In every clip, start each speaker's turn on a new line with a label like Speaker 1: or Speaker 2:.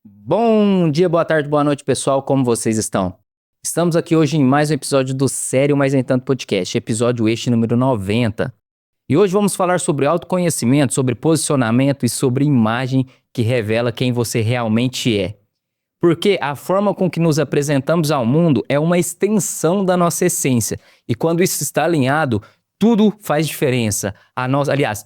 Speaker 1: Bom dia, boa tarde, boa noite, pessoal. Como vocês estão? Estamos aqui hoje em mais um episódio do Sério Mas Nem Tanto Podcast, episódio este número 90. E hoje vamos falar sobre autoconhecimento, sobre posicionamento e sobre imagem que revela quem você realmente é. Porque a forma com que nos apresentamos ao mundo é uma extensão da nossa essência. E quando isso está alinhado, tudo faz diferença.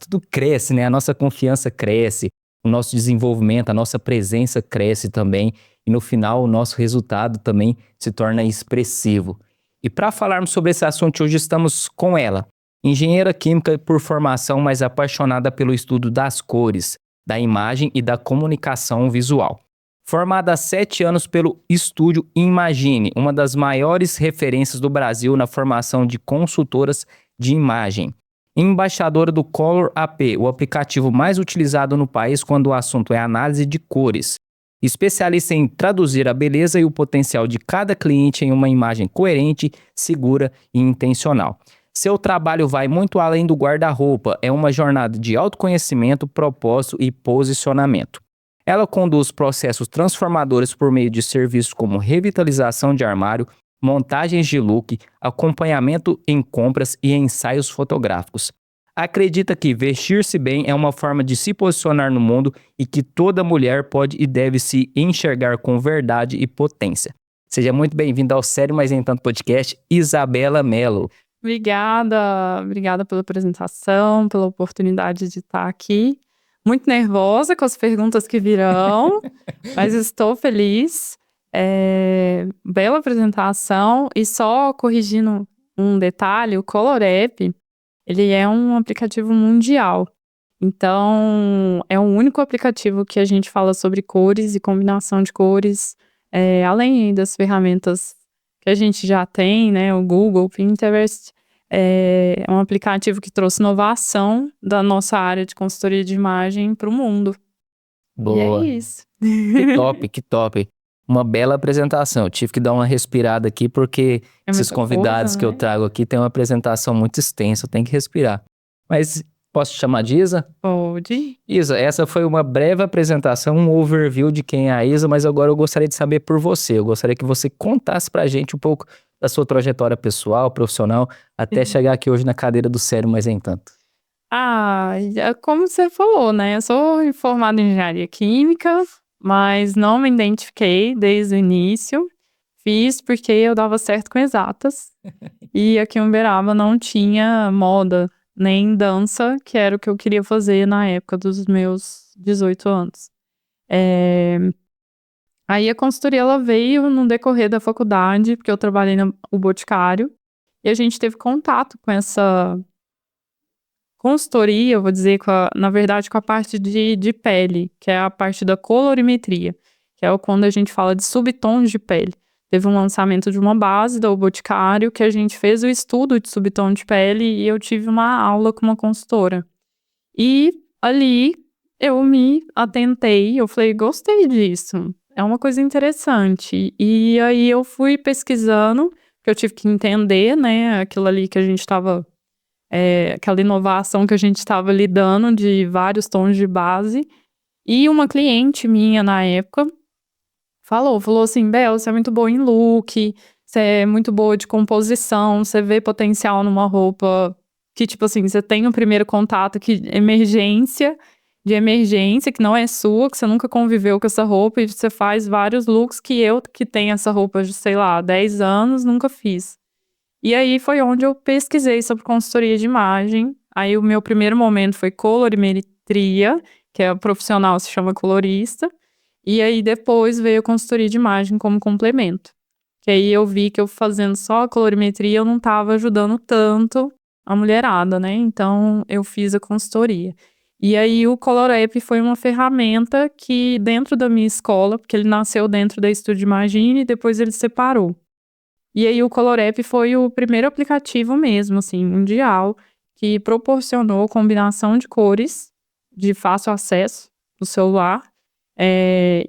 Speaker 1: Tudo cresce, né? A nossa confiança cresce, o nosso desenvolvimento, a nossa presença cresce também. E no final, o nosso resultado também se torna expressivo. E para falarmos sobre esse assunto, hoje estamos com ela, engenheira química por formação, mas apaixonada pelo estudo das cores, da imagem e da comunicação visual. Formada há 7 anos pelo Estúdio Imagine, uma das maiores referências do Brasil na formação de consultoras de imagem. Embaixadora do Color AP, o aplicativo mais utilizado no país quando o assunto é análise de cores. Especialista em traduzir a beleza e o potencial de cada cliente em uma imagem coerente, segura e intencional. Seu trabalho vai muito além do guarda-roupa, é uma jornada de autoconhecimento, propósito e posicionamento. Ela conduz processos transformadores por meio de serviços como revitalização de armário, montagens de look, acompanhamento em compras e ensaios fotográficos. Acredita que vestir-se bem é uma forma de se posicionar no mundo e que toda mulher pode e deve se enxergar com verdade e potência. Seja muito bem-vinda ao Sério Mas Nem Tanto Podcast, Isabela Mello.
Speaker 2: Obrigada pela apresentação, pela oportunidade de estar aqui. Muito nervosa com as perguntas que virão, mas estou feliz. Bela apresentação. E só corrigindo um detalhe, o Color App, ele é um aplicativo mundial. Então, é o único aplicativo que a gente fala sobre cores e combinação de cores, além das ferramentas que a gente já tem, né? O Google, o Pinterest. É um aplicativo que trouxe inovação da nossa área de consultoria de imagem para o mundo.
Speaker 1: Boa.
Speaker 2: E é isso.
Speaker 1: Que top. Uma bela apresentação. Eu tive que dar uma respirada aqui porque esses convidados que eu trago aqui têm uma apresentação muito extensa, eu tenho que respirar. Mas posso te chamar de Isa?
Speaker 2: Pode.
Speaker 1: Isa, essa foi uma breve apresentação, um overview de quem é a Isa, mas agora eu gostaria de saber por você. Eu gostaria que você contasse pra gente um pouco da sua trajetória pessoal, profissional, até chegar aqui hoje na cadeira do Sério Mas Nem Tanto.
Speaker 2: Como você falou, né? Eu sou formada em engenharia química, mas não me identifiquei desde o início. Fiz porque eu dava certo com exatas. E aqui em Uberaba não tinha moda, nem dança, que era o que eu queria fazer na época dos meus 18 anos. Aí a consultoria ela veio no decorrer da faculdade, porque eu trabalhei no Boticário, e a gente teve contato com essa consultoria, eu vou dizer, na verdade, com a parte de pele, que é a parte da colorimetria, que é quando a gente fala de subtons de pele. Teve um lançamento de uma base do Boticário, que a gente fez o estudo de subtom de pele, e eu tive uma aula com uma consultora. E ali eu me atentei, eu falei, gostei disso. É uma coisa interessante. E aí eu fui pesquisando, porque eu tive que entender, né, aquilo ali que a gente estava, aquela inovação que a gente estava lidando de vários tons de base. E uma cliente minha na época falou assim, Bel, você é muito boa em look, você é muito boa de composição, você vê potencial numa roupa que, tipo assim, você tem o primeiro contato de emergência, que não é sua, que você nunca conviveu com essa roupa e você faz vários looks que eu, que tenho essa roupa de, sei lá, 10 anos, nunca fiz. E aí foi onde eu pesquisei sobre consultoria de imagem. Aí o meu primeiro momento foi colorimetria, que é o profissional, se chama colorista. E aí depois veio a consultoria de imagem como complemento. Que aí eu vi que eu fazendo só a colorimetria, eu não estava ajudando tanto a mulherada, né? Então eu fiz a consultoria. E aí o Color App foi uma ferramenta que dentro da minha escola, porque ele nasceu dentro da Estúdio Imagine e depois ele separou. E aí o Color App foi o primeiro aplicativo mesmo, assim, mundial, que proporcionou combinação de cores de fácil acesso no celular.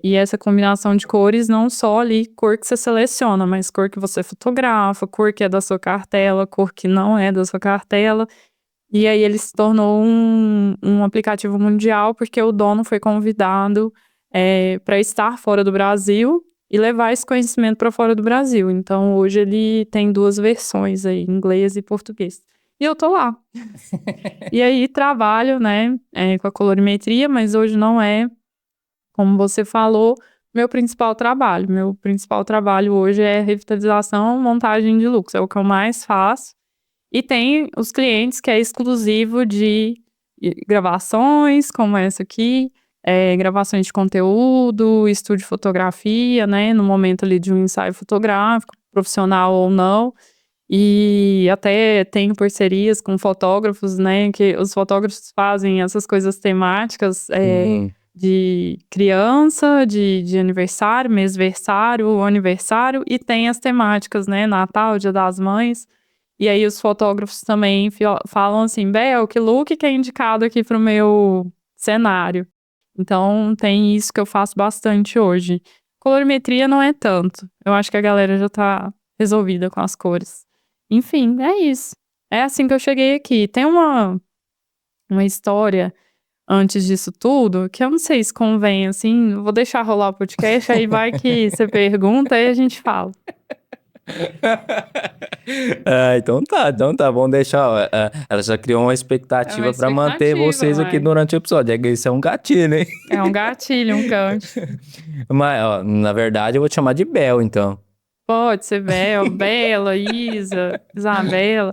Speaker 2: E essa combinação de cores, não só ali cor que você seleciona, mas cor que você fotografa, cor que é da sua cartela, cor que não é da sua cartela. E aí ele se tornou um aplicativo mundial, porque o dono foi convidado para estar fora do Brasil e levar esse conhecimento para fora do Brasil. Então, hoje ele tem 2 versões aí, inglês e português. E eu tô lá. E aí, trabalho, né, com a colorimetria, mas hoje não é, como você falou, meu principal trabalho. Meu principal trabalho hoje é revitalização, montagem de looks. É o que eu mais faço. E tem os clientes que é exclusivo de gravações, como essa aqui, gravações de conteúdo, estúdio de fotografia, né, no momento ali de um ensaio fotográfico, profissional ou não. E até tenho parcerias com fotógrafos, né, que os fotógrafos fazem essas coisas temáticas, de criança, de aniversário, mêsversário, aniversário, e tem as temáticas, né, Natal, Dia das Mães. E aí os fotógrafos também falam assim, Bel, que look que é indicado aqui pro meu cenário? Então tem isso que eu faço bastante hoje. Colorimetria não é tanto. Eu acho que a galera já tá resolvida com as cores. Enfim, é isso. É assim que eu cheguei aqui. Tem uma história antes disso tudo, que eu não sei se convém, assim, vou deixar rolar o podcast, aí vai que você pergunta, aí a gente fala.
Speaker 1: Então tá, vamos deixar. Ó, ela já criou uma expectativa pra manter vocês aqui durante o episódio. Isso é um gatilho, hein?
Speaker 2: É um gatilho, um gancho.
Speaker 1: Mas, ó, na verdade, eu vou te chamar de Bel, então.
Speaker 2: Pode ser Bel, Bela, Isa, Isabela.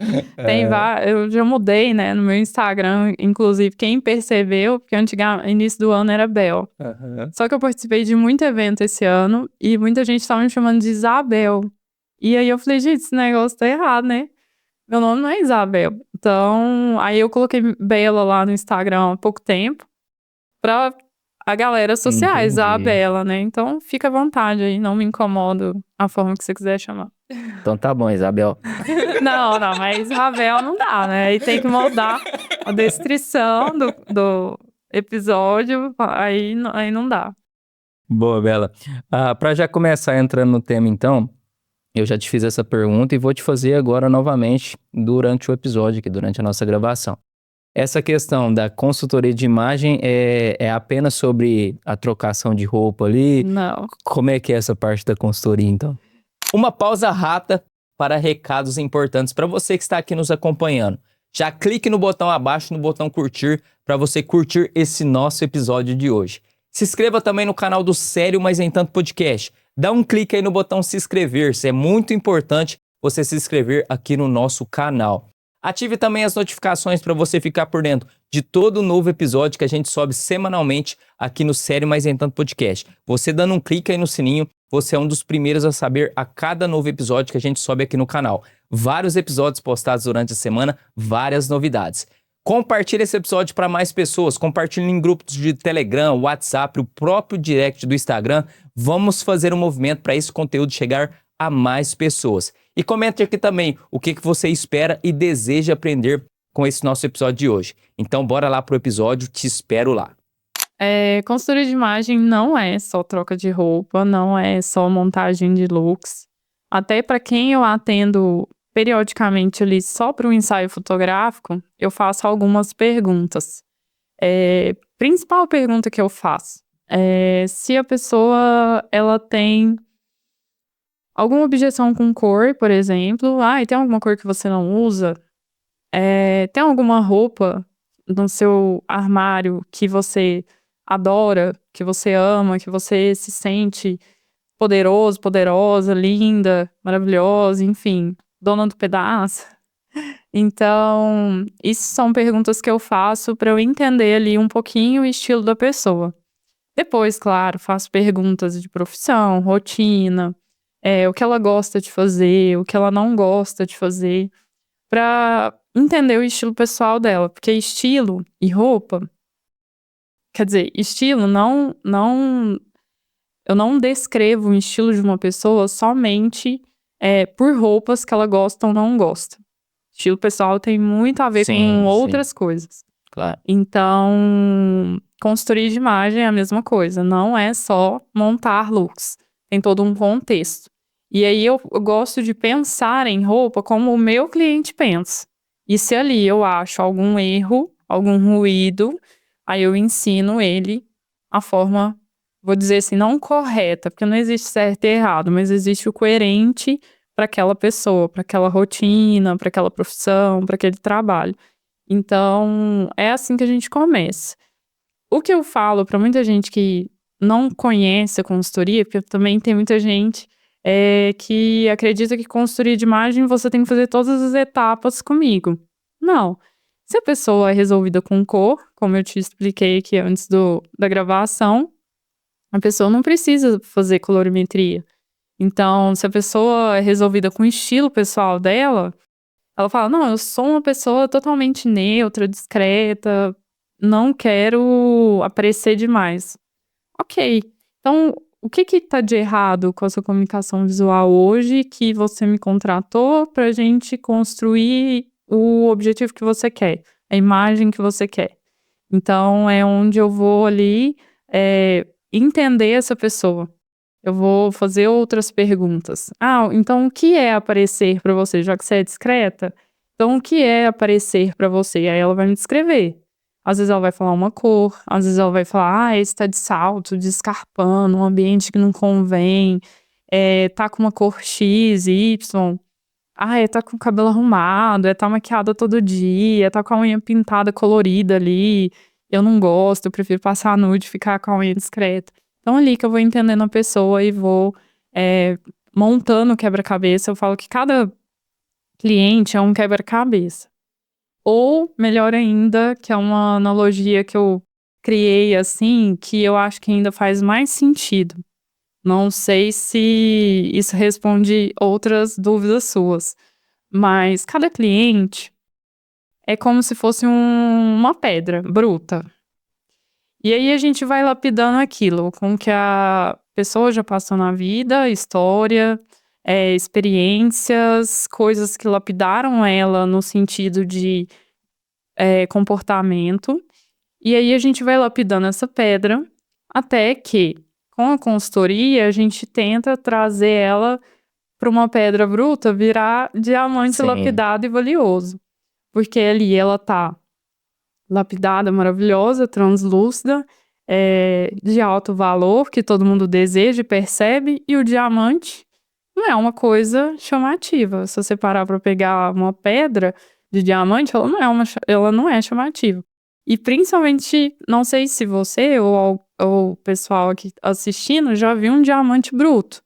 Speaker 2: Eu já mudei, né, no meu Instagram, inclusive, quem percebeu, porque início do ano era Bel. Só que eu participei de muito evento esse ano e muita gente estava me chamando de Isabel. E aí eu falei, gente, esse negócio tá errado, né? Meu nome não é Isabel. Então, aí eu coloquei Bela lá no Instagram há pouco tempo pra a galera associar Isabela, né? Então, fica à vontade aí, não me incomodo a forma que você quiser chamar.
Speaker 1: Então tá bom, Isabel.
Speaker 2: Não, mas Isabel não dá, né? Aí tem que mudar a descrição do episódio, aí não dá.
Speaker 1: Boa, Bela. Pra já começar entrando no tema, então, eu já te fiz essa pergunta e vou te fazer agora novamente durante o episódio aqui, durante a nossa gravação. Essa questão da consultoria de imagem é apenas sobre a trocação de roupa ali?
Speaker 2: Não.
Speaker 1: Como é que é essa parte da consultoria, então? Uma pausa rápida para recados importantes para você que está aqui nos acompanhando. Já clique no botão abaixo, no botão curtir, para você curtir esse nosso episódio de hoje. Se inscreva também no canal do Sério Mas Nem Tanto Podcast. Dá um clique aí no botão se inscrever, é muito importante você se inscrever aqui no nosso canal. Ative também as notificações para você ficar por dentro de todo novo episódio que a gente sobe semanalmente aqui no Sério Mas Nem Tanto Podcast. Você dando um clique aí no sininho, você é um dos primeiros a saber a cada novo episódio que a gente sobe aqui no canal. Vários episódios postados durante a semana, várias novidades. Compartilhe esse episódio para mais pessoas, compartilhe em grupos de Telegram, WhatsApp, o próprio direct do Instagram. Vamos fazer um movimento para esse conteúdo chegar a mais pessoas. E comente aqui também o que você espera e deseja aprender com esse nosso episódio de hoje. Então bora lá pro episódio, te espero lá.
Speaker 2: Consultoria de imagem não é só troca de roupa, não é só montagem de looks. Até para quem eu atendo periodicamente ali só para um ensaio fotográfico, eu faço algumas perguntas. Principal pergunta que eu faço é se a pessoa ela tem alguma objeção com cor, por exemplo. Tem alguma cor que você não usa? Tem alguma roupa no seu armário que você adora, que você ama, que você se sente poderoso, poderosa, linda, maravilhosa, enfim, dona do pedaço? Então, isso são perguntas que eu faço para eu entender ali um pouquinho o estilo da pessoa. Depois, claro, faço perguntas de profissão, rotina, o que ela gosta de fazer, o que ela não gosta de fazer, para entender o estilo pessoal dela. Porque estilo e roupa, quer dizer, estilo eu não descrevo o estilo de uma pessoa somente por roupas que ela gosta ou não gosta. Estilo pessoal tem muito a ver com outras coisas.
Speaker 1: Claro.
Speaker 2: Então, consultoria de imagem é a mesma coisa. Não é só montar looks. Tem todo um contexto. E aí eu gosto de pensar em roupa como o meu cliente pensa. E se ali eu acho algum erro, algum ruído, aí eu ensino ele a forma vou dizer assim, não correta, porque não existe certo e errado, mas existe o coerente para aquela pessoa, para aquela rotina, para aquela profissão, para aquele trabalho. Então, é assim que a gente começa. O que eu falo para muita gente que não conhece a consultoria, porque também tem muita gente que acredita que consultoria de imagem você tem que fazer todas as etapas comigo. Não. Se a pessoa é resolvida com cor, como eu te expliquei aqui antes da gravação, a pessoa não precisa fazer colorimetria. Então, se a pessoa é resolvida com o estilo pessoal dela, ela fala: não, eu sou uma pessoa totalmente neutra, discreta, não quero aparecer demais. Ok. Então, o que tá de errado com a sua comunicação visual hoje que você me contratou pra gente construir o objetivo que você quer, a imagem que você quer? Então, é onde eu vou ali entender essa pessoa. Eu vou fazer outras perguntas. Ah, então o que é aparecer pra você? Já que você é discreta, então o que é aparecer pra você? Aí ela vai me descrever. Às vezes ela vai falar uma cor, às vezes ela vai falar, esse tá de salto, de escarpando, um ambiente que não convém, tá com uma cor X, Y. Tá com o cabelo arrumado, tá maquiada todo dia, tá com a unha pintada colorida ali. Eu não gosto, eu prefiro passar a noite e ficar com a unha discreta. Então, ali que eu vou entendendo a pessoa e vou montando o quebra-cabeça. Eu falo que cada cliente é um quebra-cabeça. Ou, melhor ainda, que é uma analogia que eu criei assim, que eu acho que ainda faz mais sentido. Não sei se isso responde outras dúvidas suas, mas cada cliente é como se fosse uma pedra bruta. E aí a gente vai lapidando aquilo com o que a pessoa já passou na vida, história, experiências, coisas que lapidaram ela no sentido de comportamento. E aí a gente vai lapidando essa pedra até que, com a consultoria, a gente tenta trazer ela para uma pedra bruta virar diamante
Speaker 1: Sim.
Speaker 2: lapidado e valioso. Porque ali ela tá lapidada, maravilhosa, translúcida, de alto valor, que todo mundo deseja e percebe, e o diamante não é uma coisa chamativa. Se você parar para pegar uma pedra de diamante, ela não é chamativa. E principalmente, não sei se você ou o pessoal aqui assistindo já viu um diamante bruto.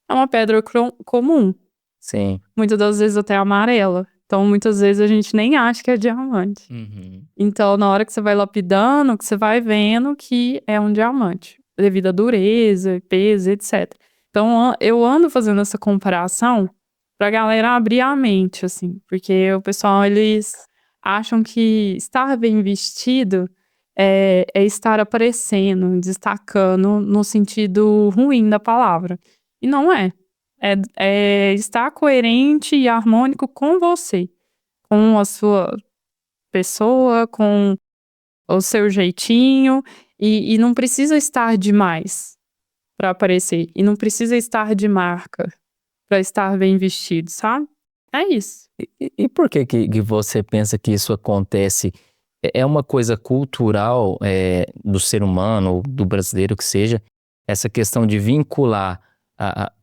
Speaker 2: É uma pedra comum,
Speaker 1: Sim.
Speaker 2: muitas das vezes até amarela. Então, muitas vezes a gente nem acha que é diamante.
Speaker 1: Uhum.
Speaker 2: Então, na hora que você vai lapidando, que você vai vendo que é um diamante, devido à dureza, peso, etc. Então, eu ando fazendo essa comparação pra galera abrir a mente, assim, porque o pessoal, eles acham que estar bem vestido é estar aparecendo, destacando no sentido ruim da palavra. E não é. É estar coerente e harmônico com você, com a sua pessoa, com o seu jeitinho, e não precisa estar demais para aparecer, e não precisa estar de marca para estar bem vestido, sabe? É isso.
Speaker 1: E por que você pensa que isso acontece? É uma coisa cultural do ser humano, ou do brasileiro que seja, essa questão de vincular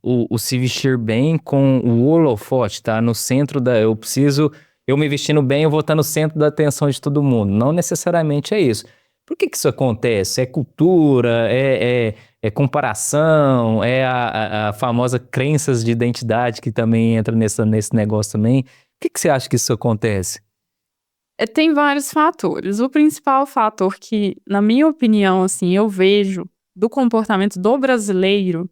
Speaker 1: o se vestir bem com o holofote, tá? No centro eu me vestindo bem, eu vou estar no centro da atenção de todo mundo. Não necessariamente é isso. Por que isso acontece? É cultura, é comparação, é a famosa crenças de identidade que também entra nesse negócio também. Por que você acha que isso acontece?
Speaker 2: Tem vários fatores. O principal fator que, na minha opinião, assim, eu vejo do comportamento do brasileiro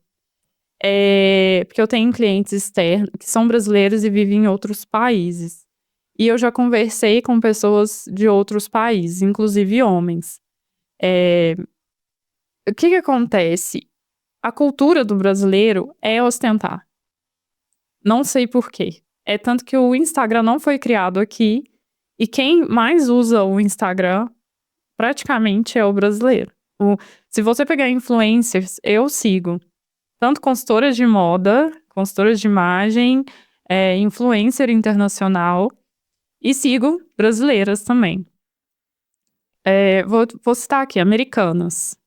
Speaker 2: porque eu tenho clientes externos que são brasileiros e vivem em outros países. E eu já conversei com pessoas de outros países, inclusive homens. O que acontece? A cultura do brasileiro é ostentar. Não sei por quê. É tanto que o Instagram não foi criado aqui, e quem mais usa o Instagram praticamente é o brasileiro. Se você pegar influencers, eu sigo tanto consultoras de moda, consultoras de imagem, influencer internacional, e sigo brasileiras também. Vou citar aqui, americanas.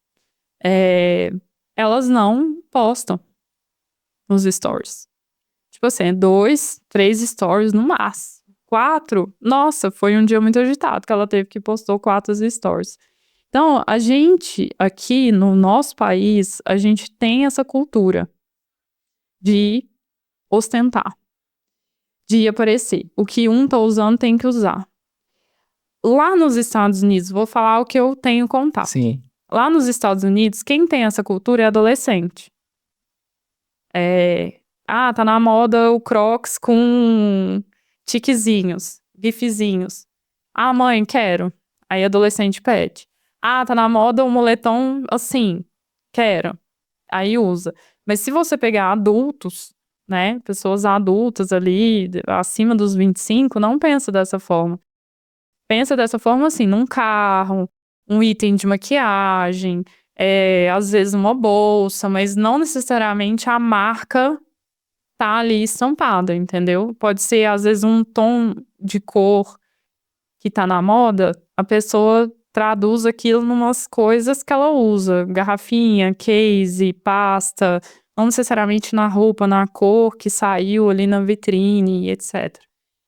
Speaker 2: elas não postam nos stories. Tipo assim, 2, 3 stories no máximo. 4, nossa, foi um dia muito agitado que ela teve que postou 4 stories. Então, a gente aqui no nosso país, a gente tem essa cultura de ostentar, de aparecer. O que um tá usando tem que usar. Lá nos Estados Unidos, vou falar o que eu tenho contato.
Speaker 1: Sim.
Speaker 2: Lá nos Estados Unidos, quem tem essa cultura é adolescente. Tá na moda o Crocs com tiquezinhos, gifzinhos. Ah, mãe, quero. Aí adolescente pede. Ah, tá na moda o moletom assim, quero. Aí usa. Mas se você pegar adultos, né, pessoas adultas ali, acima dos 25, não pensa dessa forma. Pensa dessa forma assim, num carro, um item de maquiagem, às vezes uma bolsa, mas não necessariamente a marca tá ali estampada, entendeu? Pode ser, às vezes, um tom de cor que tá na moda, a pessoa traduz aquilo numas coisas que ela usa, garrafinha, case, pasta, não necessariamente na roupa, na cor que saiu ali na vitrine, etc.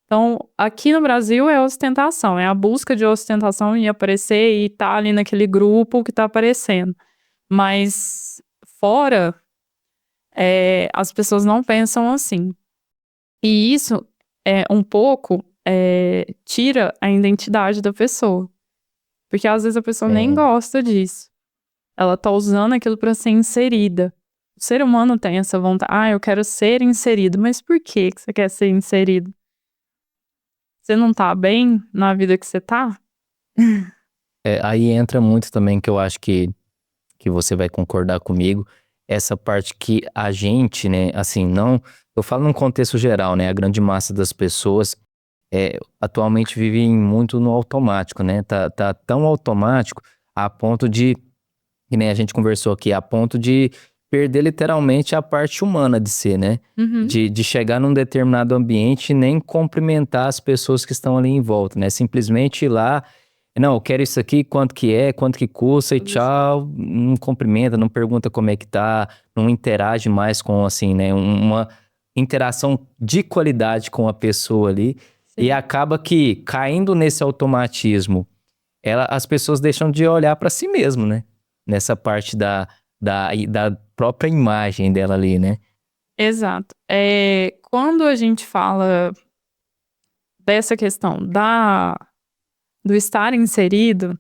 Speaker 2: Então, aqui no Brasil é ostentação, é a busca de ostentação e aparecer e tá ali naquele grupo que tá aparecendo. Mas fora, as pessoas não pensam assim. E isso um pouco tira a identidade da pessoa. Porque às vezes a pessoa nem gosta disso. Ela tá usando aquilo para ser inserida. O ser humano tem essa vontade. Ah, eu quero ser inserido. Mas por que você quer ser inserido? Você não tá bem na vida que você tá?
Speaker 1: Aí entra muito também, que eu acho que você vai concordar comigo, essa parte que a gente, né, assim, não... Eu falo num contexto geral, né, a grande massa das pessoas atualmente vivem muito no automático, né, tá tão automático a ponto de, que nem a gente conversou aqui, a ponto de perder literalmente a parte humana de ser, né,
Speaker 2: Uhum.
Speaker 1: de chegar num determinado ambiente e nem cumprimentar as pessoas que estão ali em volta, né, simplesmente ir lá, não, eu quero isso aqui, quanto que custa e tchau, não cumprimenta, não pergunta como é que tá, não interage mais com, assim, né, uma interação de qualidade com a pessoa ali.
Speaker 2: Sim.
Speaker 1: E acaba que, caindo nesse automatismo, as pessoas deixam de olhar para si mesmo, né? Nessa parte da própria imagem dela ali, né?
Speaker 2: Exato. Quando a gente fala dessa questão do estar inserido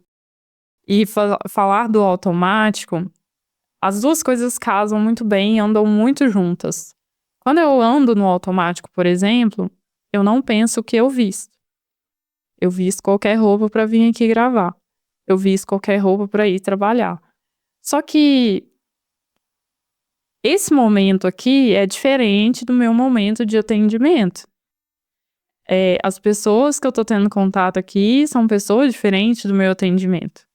Speaker 2: e falar do automático, as duas coisas casam muito bem e andam muito juntas. Quando eu ando no automático, por exemplo, eu não penso o que eu visto. Eu visto qualquer roupa para vir aqui gravar. Eu visto qualquer roupa para ir trabalhar. Só que esse momento aqui é diferente do meu momento de atendimento. As pessoas que eu tô tendo contato aqui são pessoas diferentes do meu atendimento.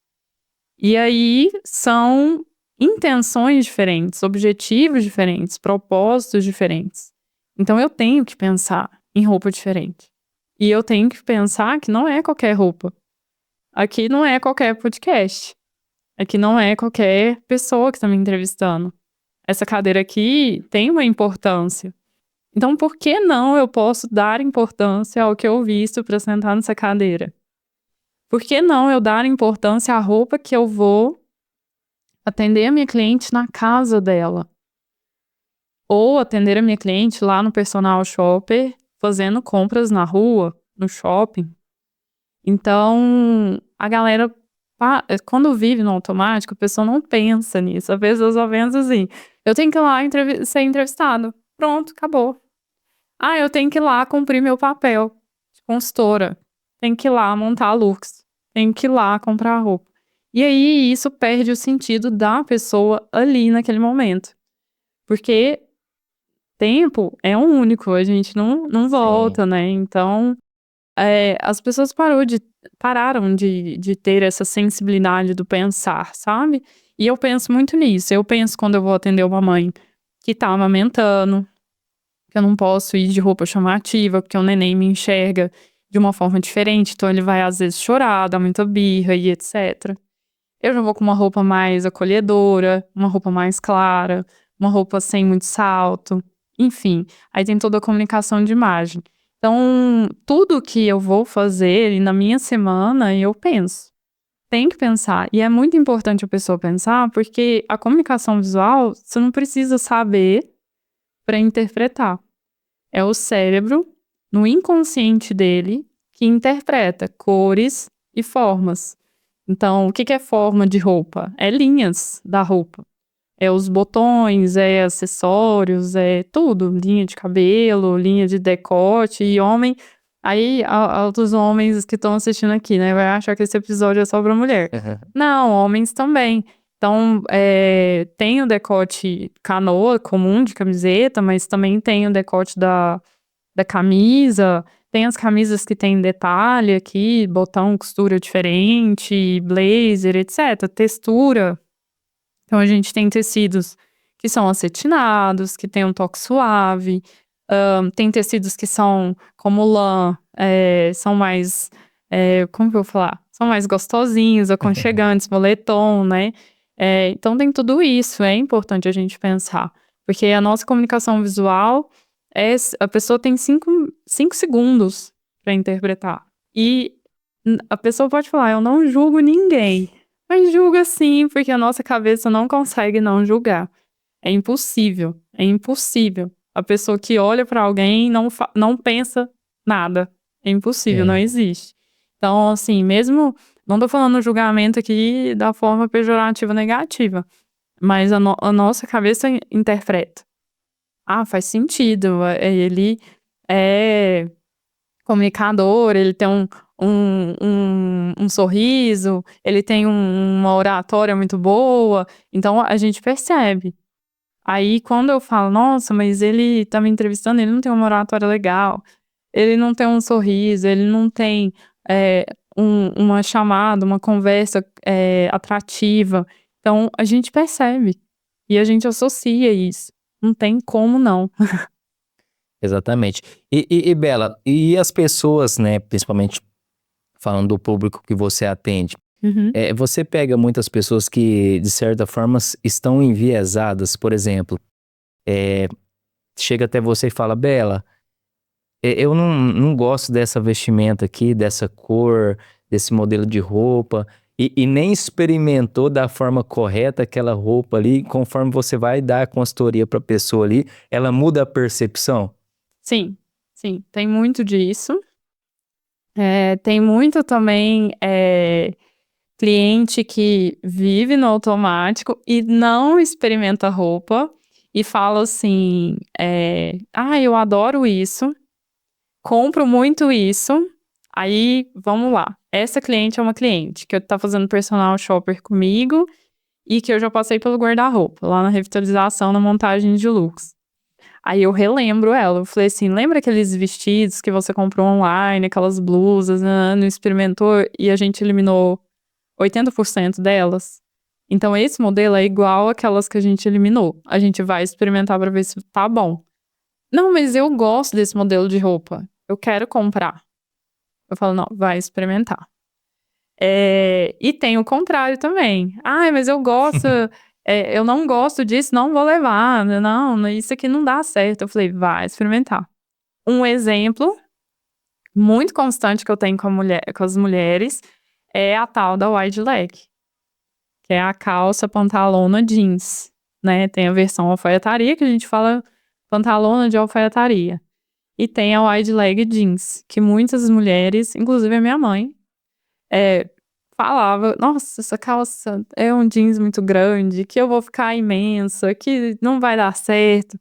Speaker 2: E aí são intenções diferentes, objetivos diferentes, propósitos diferentes. Então eu tenho que pensar em roupa diferente. E eu tenho que pensar que não é qualquer roupa. Aqui não é qualquer podcast. Aqui não é qualquer pessoa que está me entrevistando. Essa cadeira aqui tem uma importância. Então, por que não eu posso dar importância ao que eu visto para sentar nessa cadeira? Por que não eu dar importância à roupa que eu vou atender a minha cliente na casa dela? Ou atender a minha cliente lá no personal shopper, fazendo compras na rua, no shopping. Então, a galera, quando vive no automático, a pessoa não pensa nisso. A pessoa só pensa assim, eu tenho que ir lá ser entrevistado. Pronto, acabou. Eu tenho que ir lá cumprir meu papel de consultora. Tenho que ir lá montar looks. Tenho que ir lá comprar roupa. E aí, isso perde o sentido da pessoa ali naquele momento. Porque tempo é único, a gente não volta, né? Então, as pessoas pararam de ter essa sensibilidade do pensar, sabe? E eu penso muito nisso. Eu penso quando eu vou atender uma mãe que tá amamentando, que eu não posso ir de roupa chamativa, porque o neném me enxerga de uma forma diferente, então ele vai às vezes chorar, dar muita birra e etc. Eu já vou com uma roupa mais acolhedora, uma roupa mais clara, uma roupa sem muito salto, enfim. Aí tem toda a comunicação de imagem. Então, tudo que eu vou fazer e na minha semana, eu penso. Tem que pensar. E é muito importante a pessoa pensar, porque a comunicação visual, você não precisa saber para interpretar. É o cérebro, no inconsciente dele, que interpreta cores e formas. Então, o que que é forma de roupa? É linhas da roupa. É os botões, é acessórios, é tudo. Linha de cabelo, linha de decote. E homem... Aí, outros homens que estão assistindo aqui, né? Vai achar que esse episódio é só pra mulher. Não, homens também. Então, tem o decote canoa comum de camiseta, mas também tem o decote da camisa. Tem as camisas que tem detalhe aqui, botão, costura diferente, blazer, etc. Textura. Então, a gente tem tecidos que são acetinados, que tem um toque suave. Tem tecidos que são como lã, são mais, como que eu vou falar? São mais gostosinhos, aconchegantes, moletom, né? Então tem tudo isso, é importante a gente pensar. Porque a nossa comunicação visual, a pessoa tem 5 segundos para interpretar. E a pessoa pode falar, eu não julgo ninguém. Mas julga sim, porque a nossa cabeça não consegue não julgar. É impossível, é impossível. A pessoa que olha pra alguém não pensa nada. É impossível, não existe. Então, assim, mesmo... Não tô falando julgamento aqui da forma pejorativa negativa, mas a nossa cabeça interpreta. Ah, faz sentido. Ele é comunicador, ele tem um sorriso, ele tem uma oratória muito boa. Então, a gente percebe. Aí, quando eu falo, nossa, mas ele tá me entrevistando, ele não tem uma oratória legal, ele não tem um sorriso, ele não tem uma chamada, uma conversa atrativa. Então, a gente percebe e a gente associa isso. Não tem como não.
Speaker 1: Exatamente. E Bela, e as pessoas, né, principalmente falando do público que você atende,
Speaker 2: Uhum.
Speaker 1: você pega muitas pessoas que, de certa forma, estão enviesadas, por exemplo, chega até você e fala, Bela, eu não gosto dessa vestimenta aqui, dessa cor, desse modelo de roupa, e nem experimentou da forma correta aquela roupa ali, conforme você vai dar a consultoria para a pessoa ali, ela muda a percepção?
Speaker 2: Sim, sim, tem muito disso. Tem muito também cliente que vive no automático e não experimenta roupa e fala assim, eu adoro isso, compro muito isso, aí vamos lá. Essa cliente é uma cliente que tá fazendo personal shopper comigo e que eu já passei pelo guarda-roupa, lá na revitalização, na montagem de looks. Aí eu relembro ela, eu falei assim, lembra aqueles vestidos que você comprou online, aquelas blusas, não experimentou e a gente eliminou 80% delas? Então esse modelo é igual àquelas que a gente eliminou. A gente vai experimentar pra ver se tá bom. Não, mas eu gosto desse modelo de roupa, eu quero comprar. Eu falo, não, vai experimentar. E tem o contrário também. Mas eu gosto, eu não gosto disso, não vou levar. Não, isso aqui não dá certo. Eu falei, vai experimentar. Um exemplo muito constante que eu tenho com as mulheres é a tal da wide leg, que é a calça pantalona jeans, né? Tem a versão alfaiataria, que a gente fala pantalona de alfaiataria. E tem a wide leg jeans, que muitas mulheres, inclusive a minha mãe, falava, nossa, essa calça é um jeans muito grande, que eu vou ficar imensa, que não vai dar certo.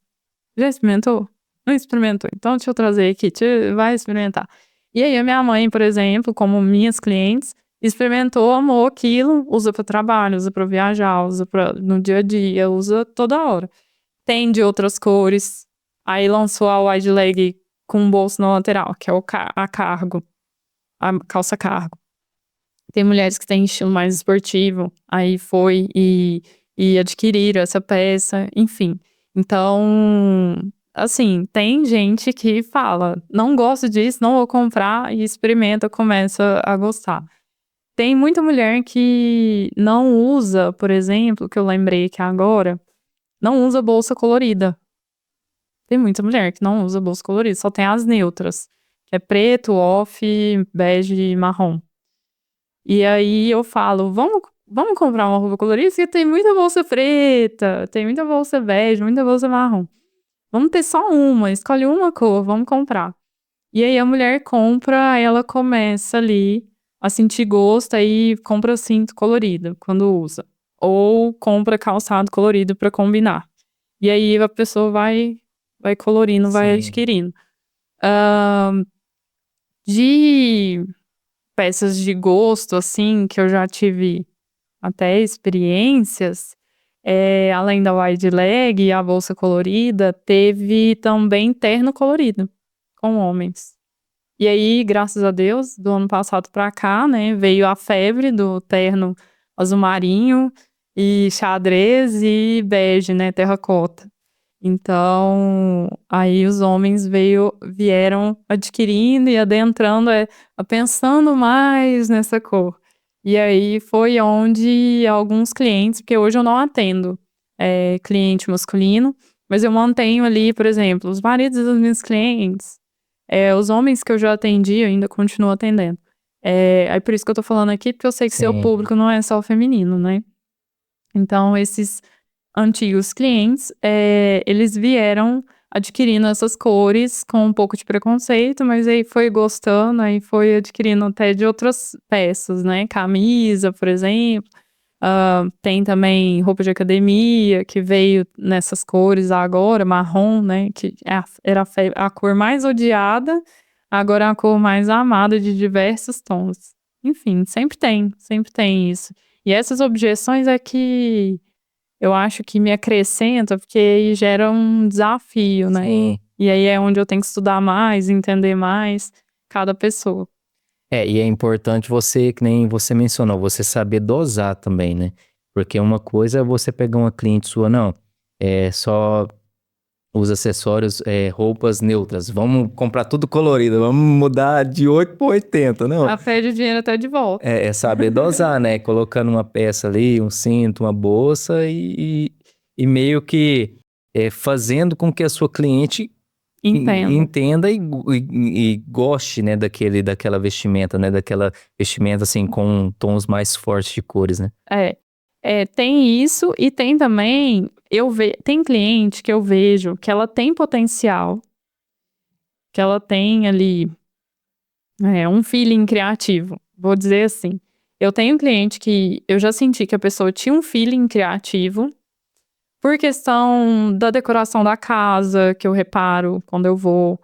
Speaker 2: Já experimentou? Não experimentou? Então deixa eu trazer aqui, vai experimentar. E aí a minha mãe, por exemplo, como minhas clientes, experimentou, amou aquilo, usa para trabalho, usa para viajar, usa no dia a dia, usa toda hora. Tem de outras cores. Aí lançou a wide leg com um bolso na lateral, que é a cargo, a calça cargo. Tem mulheres que têm estilo mais esportivo, aí foi e adquiriram essa peça, enfim. Então, assim, tem gente que fala, não gosto disso, não vou comprar, e experimenta, começa a gostar. Tem muita mulher que não usa, por exemplo, que eu lembrei aqui agora, não usa bolsa colorida. Tem muita mulher que não usa bolsa colorida, só tem as neutras, que é preto, off, bege e marrom. E aí eu falo, vamos comprar uma roupa colorida, porque tem muita bolsa preta, tem muita bolsa bege, muita bolsa marrom. Vamos ter só uma, escolhe uma cor, vamos comprar. E aí a mulher compra, aí ela começa ali a sentir gosto, aí compra cinto colorido quando usa. Ou compra calçado colorido pra combinar. E aí a pessoa vai colorindo, vai
Speaker 1: Sim.
Speaker 2: adquirindo. De peças de gosto, assim, que eu já tive até experiências, além da wide leg e a bolsa colorida, teve também terno colorido com homens. E aí, graças a Deus, do ano passado pra cá, né, veio a febre do terno azul marinho e xadrez e bege, né, terracota. Então, aí os homens vieram adquirindo e adentrando, pensando mais nessa cor. E aí foi onde alguns clientes, porque hoje eu não atendo cliente masculino, mas eu mantenho ali, por exemplo, os maridos dos meus clientes, os homens que eu já atendi, eu ainda continuo atendendo. Aí por isso que eu tô falando aqui, porque eu sei que seu
Speaker 1: Sim.
Speaker 2: público não é só o feminino, né? Então, esses antigos clientes, eles vieram adquirindo essas cores com um pouco de preconceito, mas aí foi gostando, aí foi adquirindo até de outras peças, né? Camisa, por exemplo. Tem também roupa de academia, que veio nessas cores agora, marrom, né? Que era a cor mais odiada, agora é a cor mais amada de diversos tons. Enfim, sempre tem isso. E essas objeções é que eu acho que me acrescenta, porque aí gera um desafio, né?
Speaker 1: Sim.
Speaker 2: E aí é onde eu tenho que estudar mais, entender mais cada pessoa.
Speaker 1: E é importante você, que nem você mencionou, você saber dosar também, né? Porque uma coisa é você pegar uma cliente sua, não, só os acessórios, roupas neutras, vamos comprar tudo colorido, vamos mudar de 8 para 80, não.
Speaker 2: Pede o dinheiro até de volta.
Speaker 1: É saber dosar, né? Colocando uma peça ali, um cinto, uma bolsa e meio que fazendo com que a sua cliente
Speaker 2: Entendo.
Speaker 1: entenda e goste, né, daquela vestimenta, né, daquela vestimenta assim com tons mais fortes de cores, né?
Speaker 2: Tem isso e tem também, tem cliente que eu vejo que ela tem potencial, que ela tem ali um feeling criativo, vou dizer assim. Eu tenho cliente que eu já senti que a pessoa tinha um feeling criativo por questão da decoração da casa, que eu reparo quando eu vou,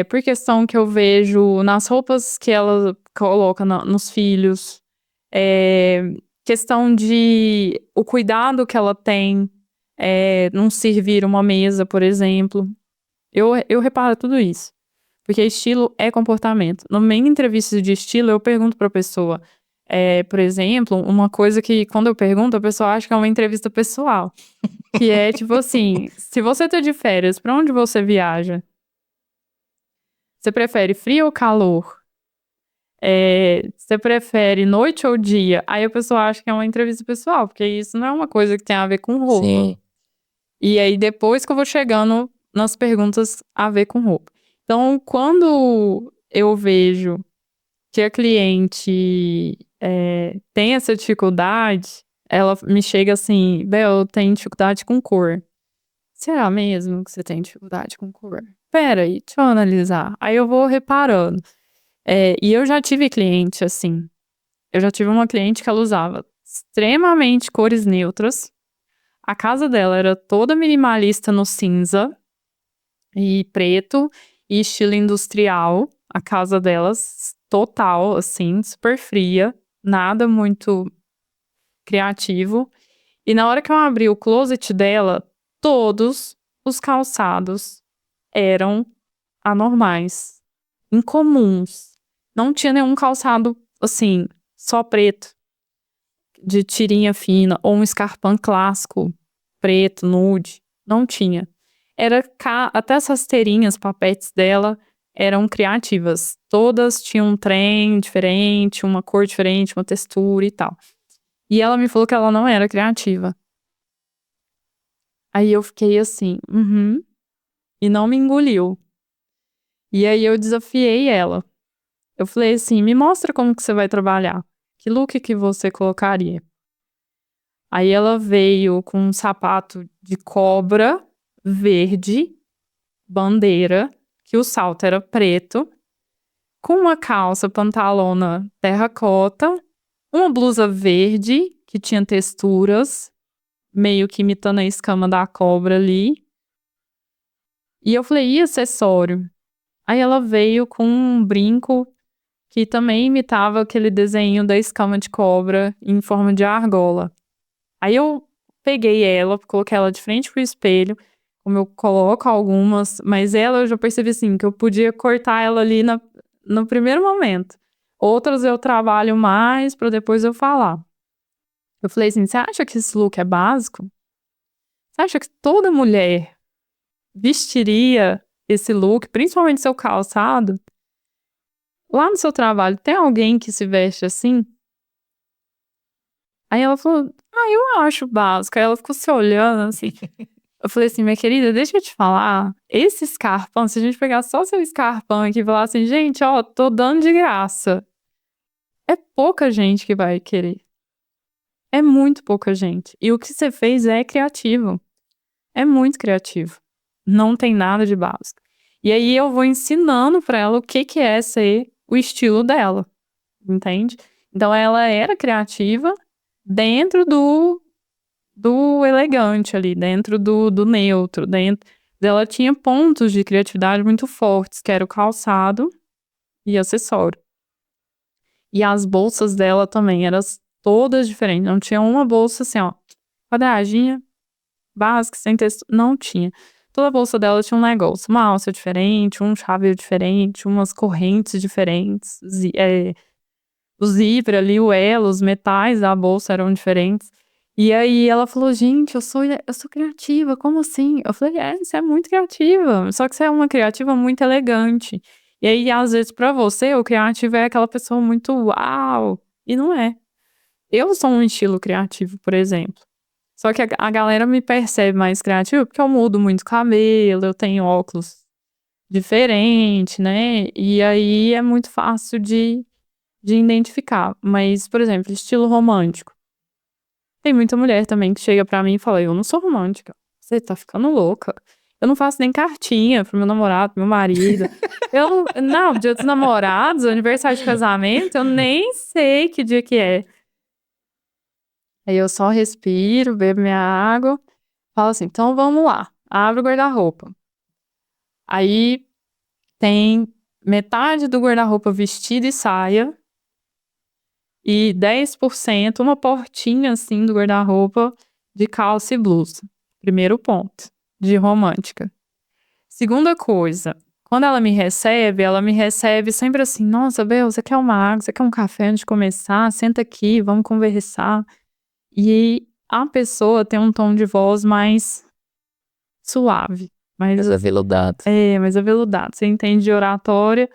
Speaker 2: por questão que eu vejo nas roupas que ela coloca nos filhos, questão de o cuidado que ela tem, num servir uma mesa, por exemplo. Eu reparo tudo isso. Porque estilo é comportamento. Na minha entrevista de estilo, eu pergunto pra pessoa, por exemplo, uma coisa que quando eu pergunto, a pessoa acha que é uma entrevista pessoal. Que é tipo assim, se você tá de férias, pra onde você viaja? Você prefere frio ou calor? Você prefere noite ou dia? Aí a pessoa acha que é uma entrevista pessoal, porque isso não é uma coisa que tem a ver com roupa.
Speaker 1: Sim.
Speaker 2: E aí depois que eu vou chegando nas perguntas a ver com roupa. Então, quando eu vejo que a cliente tem essa dificuldade, ela me chega assim, Bel, eu tenho dificuldade com cor. Será mesmo que você tem dificuldade com cor? Pera aí, deixa eu analisar. Aí eu vou reparando. E eu já tive cliente assim. Eu já tive uma cliente que ela usava extremamente cores neutras. A casa dela era toda minimalista no cinza e preto e estilo industrial. A casa delas, total, assim, super fria. Nada muito criativo. E na hora que eu abri o closet dela, todos os calçados eram anormais, incomuns. Não tinha nenhum calçado, assim, só preto, de tirinha fina, ou um escarpão clássico, preto, nude. Não tinha. Era até as rasteirinhas, papetes dela, eram criativas. Todas tinham um trem diferente, uma cor diferente, uma textura e tal. E ela me falou que ela não era criativa. Aí eu fiquei assim, e não me engoliu. E aí eu desafiei ela. Eu falei assim, me mostra como que você vai trabalhar. Que look que você colocaria? Aí ela veio com um sapato de cobra verde, bandeira, que o salto era preto, com uma calça pantalona terracota, uma blusa verde, que tinha texturas, meio que imitando a escama da cobra ali. E eu falei, e acessório? Aí ela veio com um brinco que também imitava aquele desenho da escama de cobra em forma de argola. Aí eu peguei ela, coloquei ela de frente pro espelho, como eu coloco algumas, mas ela eu já percebi assim, que eu podia cortar ela ali no primeiro momento. Outras eu trabalho mais pra depois eu falar. Eu falei assim, você acha que esse look é básico? Você acha que toda mulher vestiria esse look, principalmente seu calçado? Lá no seu trabalho, tem alguém que se veste assim? Aí ela falou, eu acho básico. Aí ela ficou se olhando assim. Eu falei assim, minha querida, deixa eu te falar. Esse escarpão, se a gente pegar só seu escarpão aqui e falar assim, gente, ó, tô dando de graça. É pouca gente que vai querer. É muito pouca gente. E o que você fez é criativo. É muito criativo. Não tem nada de básico. E aí eu vou ensinando pra ela o que é ser o estilo dela. Entende? Então ela era criativa dentro do elegante ali, dentro do neutro, ela tinha pontos de criatividade muito fortes, que era o calçado e acessório. E as bolsas dela também eram todas diferentes, não tinha uma bolsa assim, ó, quadradinha, básica, sem texto, não tinha. Toda a bolsa dela tinha um negócio, uma alça diferente, um chaveiro diferente, umas correntes diferentes, o zíper ali, o elo, os metais da bolsa eram diferentes. E aí ela falou, gente, eu sou criativa, como assim? Eu falei, você é muito criativa, só que você é uma criativa muito elegante. E aí, às vezes, pra você, o criativo é aquela pessoa muito uau, e não é. Eu sou um estilo criativo, por exemplo. Só que a galera me percebe mais criativa porque eu mudo muito cabelo, eu tenho óculos diferentes, né? E aí é muito fácil de identificar. Mas, por exemplo, estilo romântico. Tem muita mulher também que chega pra mim e fala, eu não sou romântica. Você tá ficando louca. Eu não faço nem cartinha pro meu namorado, pro meu marido. Não, dia dos namorados, aniversário de casamento, eu nem sei que dia que é. Aí eu só respiro, bebo minha água, falo assim, então vamos lá. Abre o guarda-roupa. Aí tem metade do guarda-roupa vestido e saia. E 10%, uma portinha assim do guarda-roupa de calça e blusa. Primeiro ponto, de romântica. Segunda coisa, quando ela me recebe sempre assim, nossa, Bel, você quer uma água, você quer um café antes de começar? Senta aqui, vamos conversar. E a pessoa tem um tom de voz mais suave.
Speaker 1: Mais aveludado.
Speaker 2: Mais aveludado. Você entende de oratória.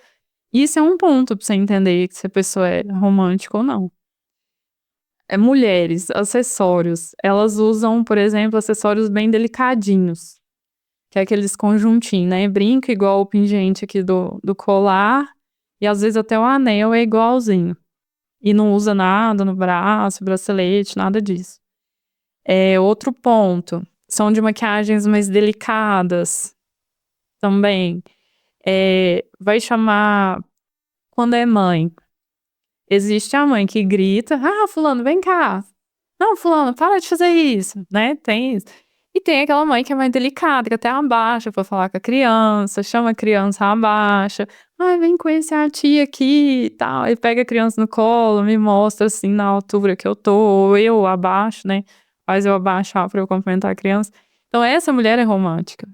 Speaker 2: Isso é um ponto pra você entender se a pessoa é romântica ou não. Mulheres, acessórios. Elas usam, por exemplo, acessórios bem delicadinhos. Que é aqueles conjuntinhos, né? Brinco igual o pingente aqui do colar. E às vezes até o anel é igualzinho. E não usa nada no braço, bracelete, nada disso. Outro ponto. São de maquiagens mais delicadas. Também. Vai chamar quando é mãe. Existe a mãe que grita, fulano, vem cá. Não, fulano, para de fazer isso, né? Tem isso. E tem aquela mãe que é mais delicada, que até abaixa pra falar com a criança, chama a criança, abaixa. Vem conhecer a tia aqui e tal. Aí pega a criança no colo, me mostra assim na altura que eu tô, ou eu abaixo, né? Faz eu abaixar pra eu cumprimentar a criança. Então essa mulher é romântica.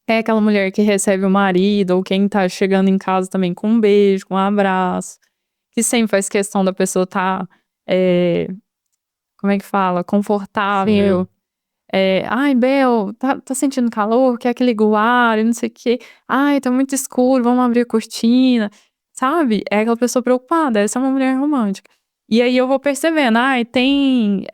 Speaker 2: É aquela mulher que recebe o marido, ou quem tá chegando em casa também com um beijo, com um abraço. Que sempre faz questão da pessoa estar, como é que fala? Confortável. Ai, Bel, tá sentindo calor? Quer que ligue o ar? E não sei o quê. Ai, tá muito escuro, vamos abrir a cortina. Sabe? É aquela pessoa preocupada, essa é uma mulher romântica. E aí eu vou percebendo, tem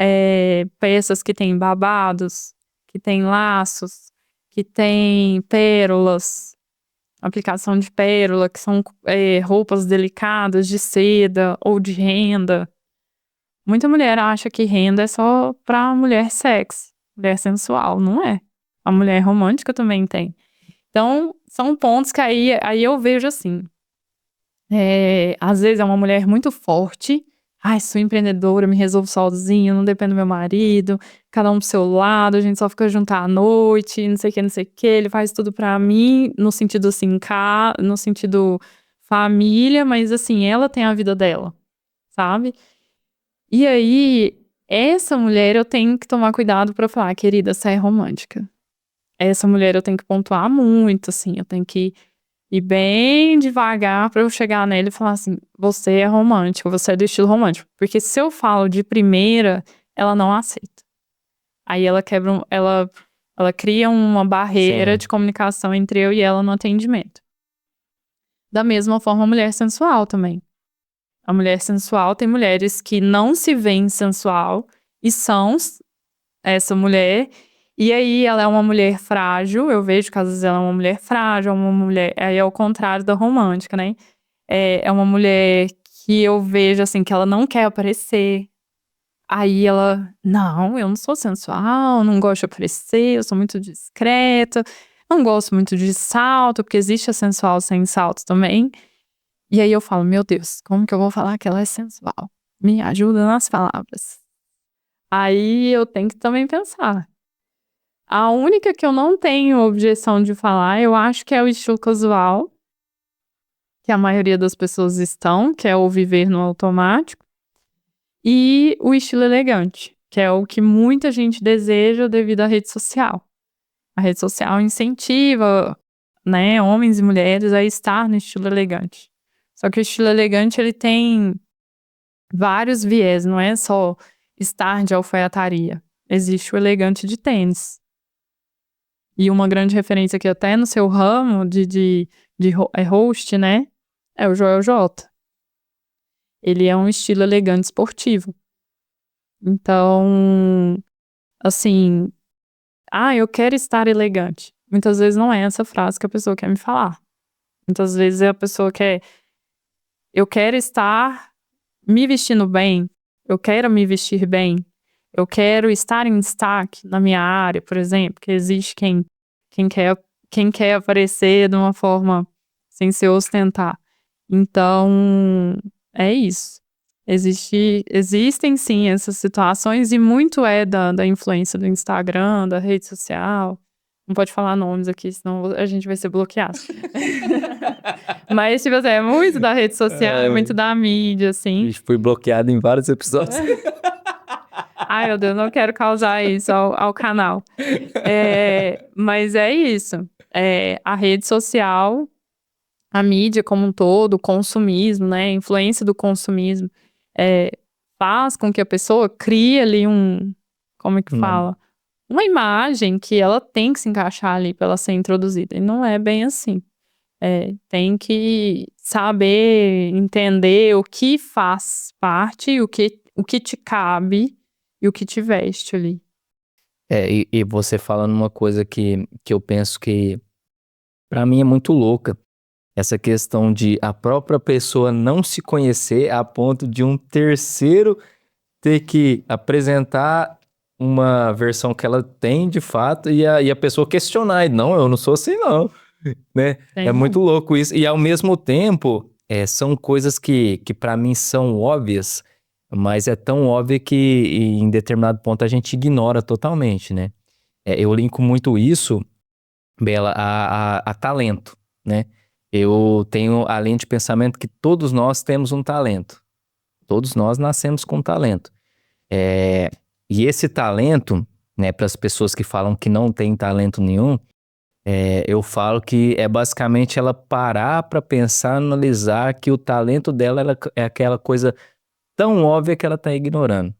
Speaker 2: peças que tem babados, que tem laços, que tem pérolas, aplicação de pérola, que são roupas delicadas de seda ou de renda. Muita mulher acha que renda é só pra mulher sexy, mulher sensual. Não é. A mulher romântica também tem. Então, são pontos que aí eu vejo assim. Às vezes é uma mulher muito forte. Ai, sou empreendedora, me resolvo sozinha, não dependo do meu marido, cada um pro seu lado, a gente só fica junto à noite, não sei o que, não sei o que. Ele faz tudo pra mim, no sentido assim, no sentido família, mas assim, ela tem a vida dela, sabe? E aí, essa mulher eu tenho que tomar cuidado pra falar, querida, você é romântica. Essa mulher eu tenho que pontuar muito, assim, eu tenho que ir bem devagar pra eu chegar nele e falar assim, você é romântico, você é do estilo romântico. Porque se eu falo de primeira, ela não aceita. Aí ela quebra, ela cria uma barreira
Speaker 1: Sim.
Speaker 2: de comunicação entre eu e ela no atendimento. Da mesma forma, a mulher sensual também. A mulher sensual, tem mulheres que não se veem sensual e são essa mulher, e aí ela é uma mulher frágil, eu vejo que às vezes ela é uma mulher frágil, uma mulher, aí é o contrário da romântica, né? É uma mulher que eu vejo assim, que ela não quer aparecer, aí ela, não, eu não sou sensual, não gosto de aparecer, eu sou muito discreta, não gosto muito de salto, porque existe a sensual sem salto também. E aí eu falo, meu Deus, como que eu vou falar que ela é sensual? Me ajuda nas palavras. Aí eu tenho que também pensar. A única que eu não tenho objeção de falar, eu acho que é o estilo casual, que a maioria das pessoas estão, que é o viver no automático, e o estilo elegante, que é o que muita gente deseja devido à rede social. A rede social incentiva, né, homens e mulheres a estar no estilo elegante. Só que o estilo elegante, ele tem vários viés, não é só estar de alfaiataria. Existe o elegante de tênis. E uma grande referência aqui até no seu ramo de host, né? É o Joel J. Ele é um estilo elegante esportivo. Então, assim, eu quero estar elegante. Muitas vezes não é essa frase que a pessoa quer me falar. Muitas vezes a pessoa quer, eu quero estar me vestindo bem, eu quero me vestir bem, eu quero estar em destaque na minha área, por exemplo, que existe quem quer, quem quer aparecer de uma forma sem se ostentar. Então, é isso. Existem sim essas situações e muito é da influência do Instagram, da rede social. Não pode falar nomes aqui, senão a gente vai ser bloqueado. Mas, tipo assim, é muito da rede social, é muito da mídia, assim.
Speaker 1: Fui bloqueado em vários episódios.
Speaker 2: Ai, meu Deus, não quero causar isso ao canal. Mas é isso. A rede social, a mídia como um todo, o consumismo, né? A influência do consumismo faz com que a pessoa crie ali como é que fala? Uma imagem que ela tem que se encaixar ali para ela ser introduzida. E não é bem assim. Tem que saber entender o que faz parte, o que te cabe e o que te veste ali.
Speaker 1: E você falando uma coisa que eu penso que pra mim é muito louca. Essa questão de a própria pessoa não se conhecer a ponto de um terceiro ter que apresentar uma versão que ela tem de fato e a pessoa questionar. E não, eu não sou assim não, né? É muito louco isso. E ao mesmo tempo, são coisas que pra mim são óbvias, mas é tão óbvio que em determinado ponto a gente ignora totalmente, né? Eu linko muito isso, Bela, a talento, né? Eu tenho a linha de pensamento que todos nós temos um talento. Todos nós nascemos com talento. E esse talento, né, para as pessoas que falam que não tem talento nenhum, eu falo que é basicamente ela parar para pensar, analisar que o talento dela é aquela coisa tão óbvia que ela está ignorando.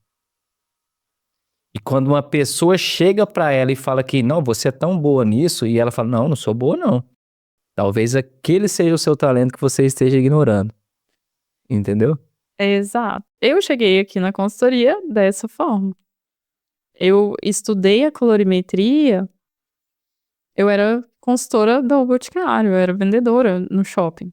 Speaker 1: E quando uma pessoa chega pra ela e fala que, não, você é tão boa nisso, e ela fala, não, não sou boa, não. Talvez aquele seja o seu talento que você esteja ignorando. Entendeu?
Speaker 2: Exato. Eu cheguei aqui na consultoria dessa forma. Eu estudei a colorimetria, eu era consultora do Boticário, eu era vendedora no shopping.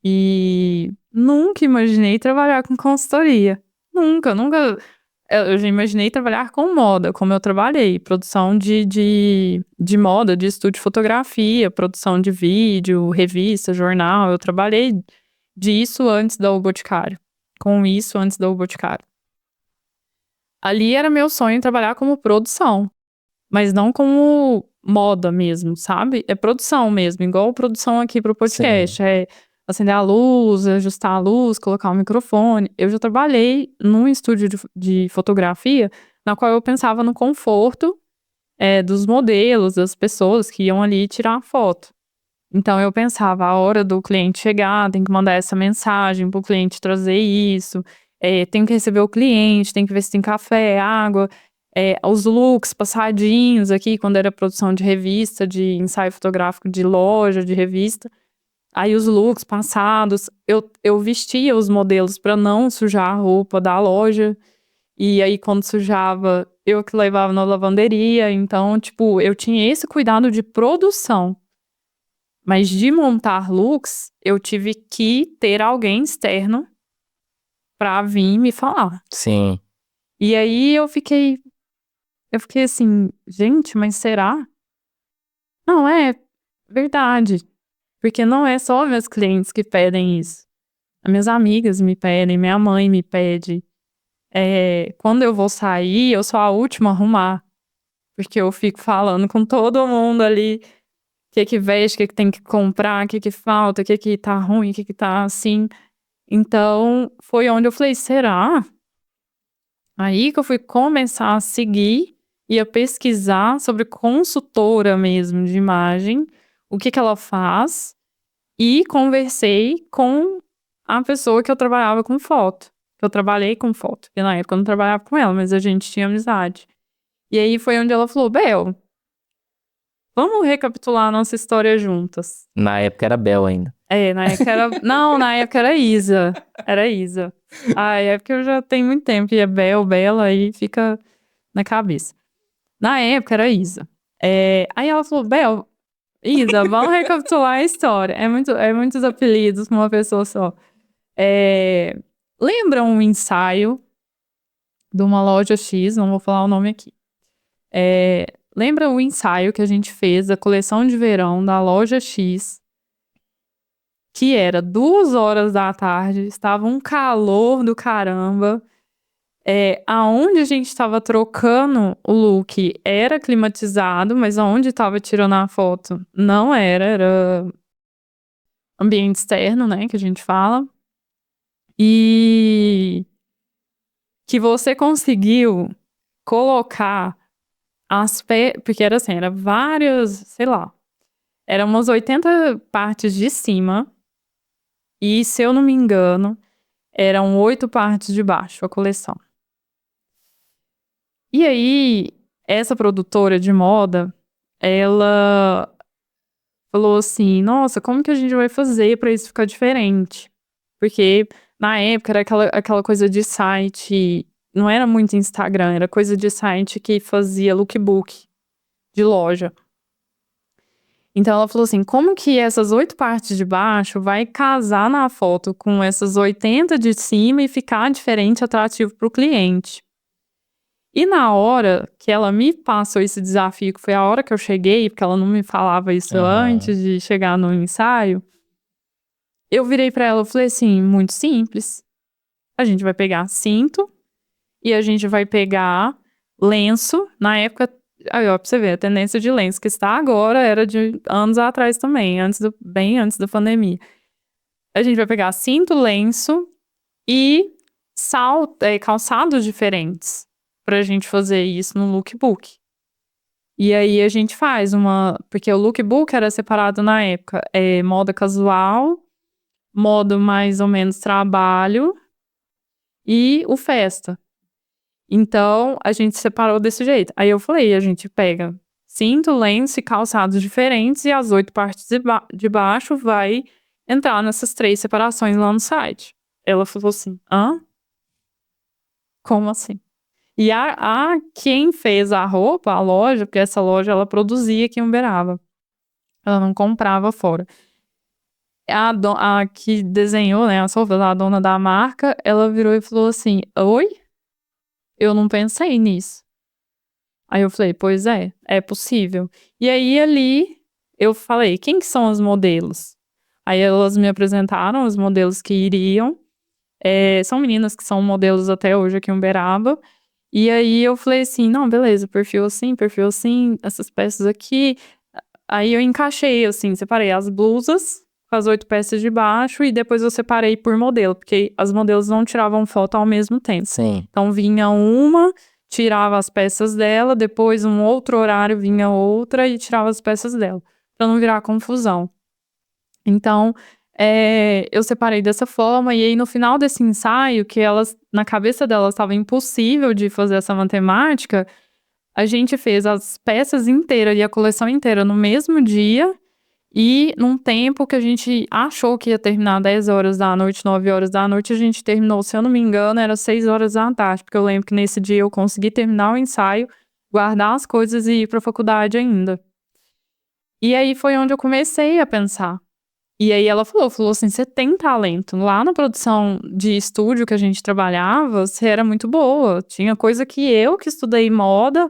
Speaker 2: E nunca imaginei trabalhar com consultoria. Nunca. Eu já imaginei trabalhar com moda, como eu trabalhei. Produção de moda, de estúdio de fotografia, produção de vídeo, revista, jornal. Eu trabalhei disso antes da O Boticário. Com isso antes da O Boticário. Ali era meu sonho trabalhar como produção, mas não como moda mesmo, sabe? É produção mesmo, igual produção aqui pro podcast.
Speaker 1: Sim.
Speaker 2: É acender a luz, ajustar a luz, colocar o microfone. Eu já trabalhei num estúdio de fotografia na qual eu pensava no conforto dos modelos, das pessoas que iam ali tirar a foto. Então eu pensava, a hora do cliente chegar, tem que mandar essa mensagem pro cliente trazer isso, tenho que receber o cliente, tem que ver se tem café, água, os looks passadinhos aqui, quando era produção de revista, de ensaio fotográfico de loja, de revista. Aí os looks passados, eu vestia os modelos para não sujar a roupa da loja. E aí quando sujava, eu que levava na lavanderia. Então, tipo, eu tinha esse cuidado de produção. Mas de montar looks, eu tive que ter alguém externo pra vir me falar.
Speaker 1: Sim.
Speaker 2: E aí eu fiquei assim, gente, mas será? Não, é verdade. Porque não é só meus clientes que pedem isso. As minhas amigas me pedem, minha mãe me pede. Quando eu vou sair, eu sou a última a arrumar. Porque eu fico falando com todo mundo ali. O que veste, o que tem que comprar, o que falta, o que tá ruim, o que tá assim. Então, foi onde eu falei, será? Aí que eu fui começar a seguir e a pesquisar sobre consultora mesmo de imagem, o que ela faz, e conversei com a pessoa que eu trabalhava com foto. Que eu trabalhei com foto, porque na época eu não trabalhava com ela, mas a gente tinha amizade. E aí foi onde ela falou, Bel, vamos recapitular a nossa história juntas.
Speaker 1: Na época era Bel ainda.
Speaker 2: Na época era... Não, na época era Isa. Era Isa. É porque eu já tenho muito tempo. E é Bel, Bela, aí fica na cabeça. Na época era Isa. Aí ela falou, Bel, Isa, vamos recapitular a história. Muitos apelidos pra uma pessoa só. Lembra um ensaio de uma loja X, não vou falar o nome aqui. Lembra o ensaio que a gente fez da coleção de verão da loja X, que era 2 horas da tarde, estava um calor do caramba. Aonde a gente estava trocando o look era climatizado, mas aonde estava tirando a foto não era ambiente externo, né, que a gente fala. E que você conseguiu colocar porque era assim, era várias, sei lá, eram umas 80 partes de cima e, se eu não me engano, eram 8 partes de baixo, a coleção. E aí, essa produtora de moda, ela falou assim, nossa, como que a gente vai fazer pra isso ficar diferente? Porque na época era aquela coisa de site, não era muito Instagram, era coisa de site que fazia lookbook de loja. Então ela falou assim, como que essas 8 partes de baixo vai casar na foto com essas 80 de cima e ficar diferente, atrativo para o cliente? E na hora que ela me passou esse desafio, que foi a hora que eu cheguei, porque ela não me falava isso antes de chegar no ensaio, eu virei para ela e falei assim, muito simples. A gente vai pegar cinto e a gente vai pegar lenço. Na época, aí ó, pra você ver, a tendência de lenço que está agora era de anos atrás também, bem antes da pandemia. A gente vai pegar cinto, lenço e calçados diferentes pra gente fazer isso no lookbook. E aí a gente faz porque o lookbook era separado na época, moda casual, moda mais ou menos trabalho e o festa. Então, a gente separou desse jeito. Aí eu falei, a gente pega cinto, lenço e calçados diferentes e as 8 partes de baixo vai entrar nessas 3 separações lá no site. Ela falou assim, hã? Como assim? E quem fez a roupa, a loja, porque essa loja ela produzia aqui em Uberaba. Ela não comprava fora. A que desenhou, né, as roupas, a dona da marca, ela virou e falou assim, oi? Eu não pensei nisso. Aí eu falei, pois é possível. E aí ali eu falei, quem que são os modelos? Aí elas me apresentaram os modelos que iriam. São meninas que são modelos até hoje aqui em Uberaba. E aí eu falei assim, não, beleza, perfil assim, essas peças aqui. Aí eu encaixei, assim, separei as blusas com as 8 peças de baixo e depois eu separei por modelo, porque as modelos não tiravam foto ao mesmo tempo.
Speaker 1: Sim.
Speaker 2: Então vinha uma, tirava as peças dela, depois um outro horário vinha outra e tirava as peças dela, pra não virar confusão. Então, eu separei dessa forma e aí no final desse ensaio, que na cabeça delas estava impossível de fazer essa matemática, a gente fez as peças inteiras e a coleção inteira no mesmo dia e num tempo que a gente achou que ia terminar 10 horas da noite, 9 horas da noite, a gente terminou, se eu não me engano, era 6 horas da tarde, porque eu lembro que nesse dia eu consegui terminar o ensaio, guardar as coisas e ir pra faculdade ainda. E aí foi onde eu comecei a pensar. E aí ela falou assim, você tem talento. Lá na produção de estúdio que a gente trabalhava, você era muito boa. Tinha coisa que eu, que estudei moda,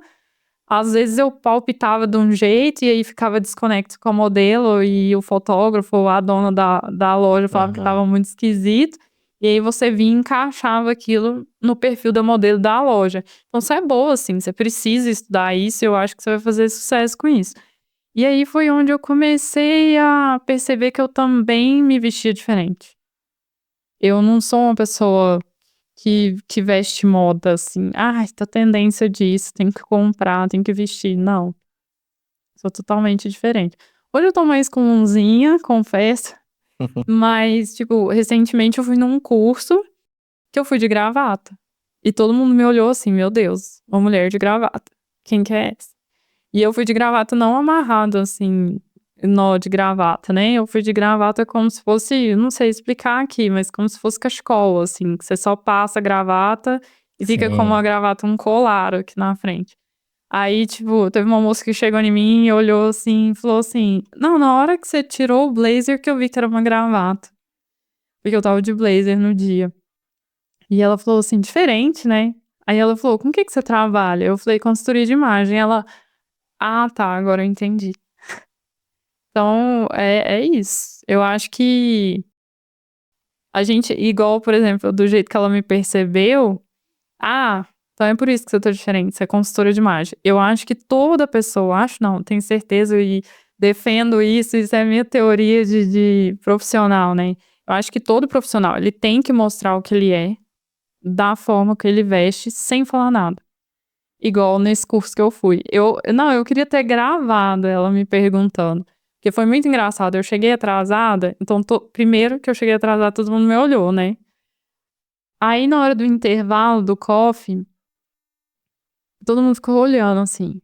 Speaker 2: às vezes eu palpitava de um jeito e aí ficava desconecto com a modelo e o fotógrafo, a dona da loja falava que tava muito esquisito. E aí você vinha e encaixava aquilo no perfil da modelo da loja. Então você é boa, assim, você precisa estudar isso e eu acho que você vai fazer sucesso com isso. E aí foi onde eu comecei a perceber que eu também me vestia diferente. Eu não sou uma pessoa que veste moda, assim, tá tendência disso, tem que comprar, tem que vestir. Não, sou totalmente diferente. Hoje eu tô mais comunzinha, confesso, mas, tipo, recentemente eu fui num curso que eu fui de gravata. E todo mundo me olhou assim, meu Deus, uma mulher de gravata, quem que é essa? E eu fui de gravata não amarrado, assim, nó de gravata, né, eu fui de gravata como se fosse, não sei explicar aqui, mas como se fosse cachecol, assim, que você só passa a gravata e fica como uma gravata, um colar aqui na frente. Aí, tipo, teve uma moça que chegou em mim e olhou assim e falou assim: "Não, na hora que você tirou o blazer que eu vi que era uma gravata", porque eu estava de blazer no dia. E ela falou assim: "Diferente, né?". Aí ela falou: "Com o que que você trabalha?". Eu falei: "Consultoria de imagem". Ela: "Ah, tá, agora eu entendi". Então, é isso. Eu acho que a gente igual, por exemplo, do jeito que ela me percebeu: "Ah, então é por isso que você tá diferente, você é consultora de imagem". Eu acho que toda pessoa acho não, tenho certeza e defendo isso é minha teoria de profissional, né. Eu acho que todo profissional, ele tem que mostrar o que ele é, da forma que ele veste, sem falar nada. Igual nesse curso que eu fui. Eu queria ter gravado ela me perguntando, porque foi muito engraçado, eu cheguei atrasada, então primeiro que eu cheguei atrasada todo mundo me olhou, né. Aí na hora do intervalo do coffee, todo mundo ficou olhando assim.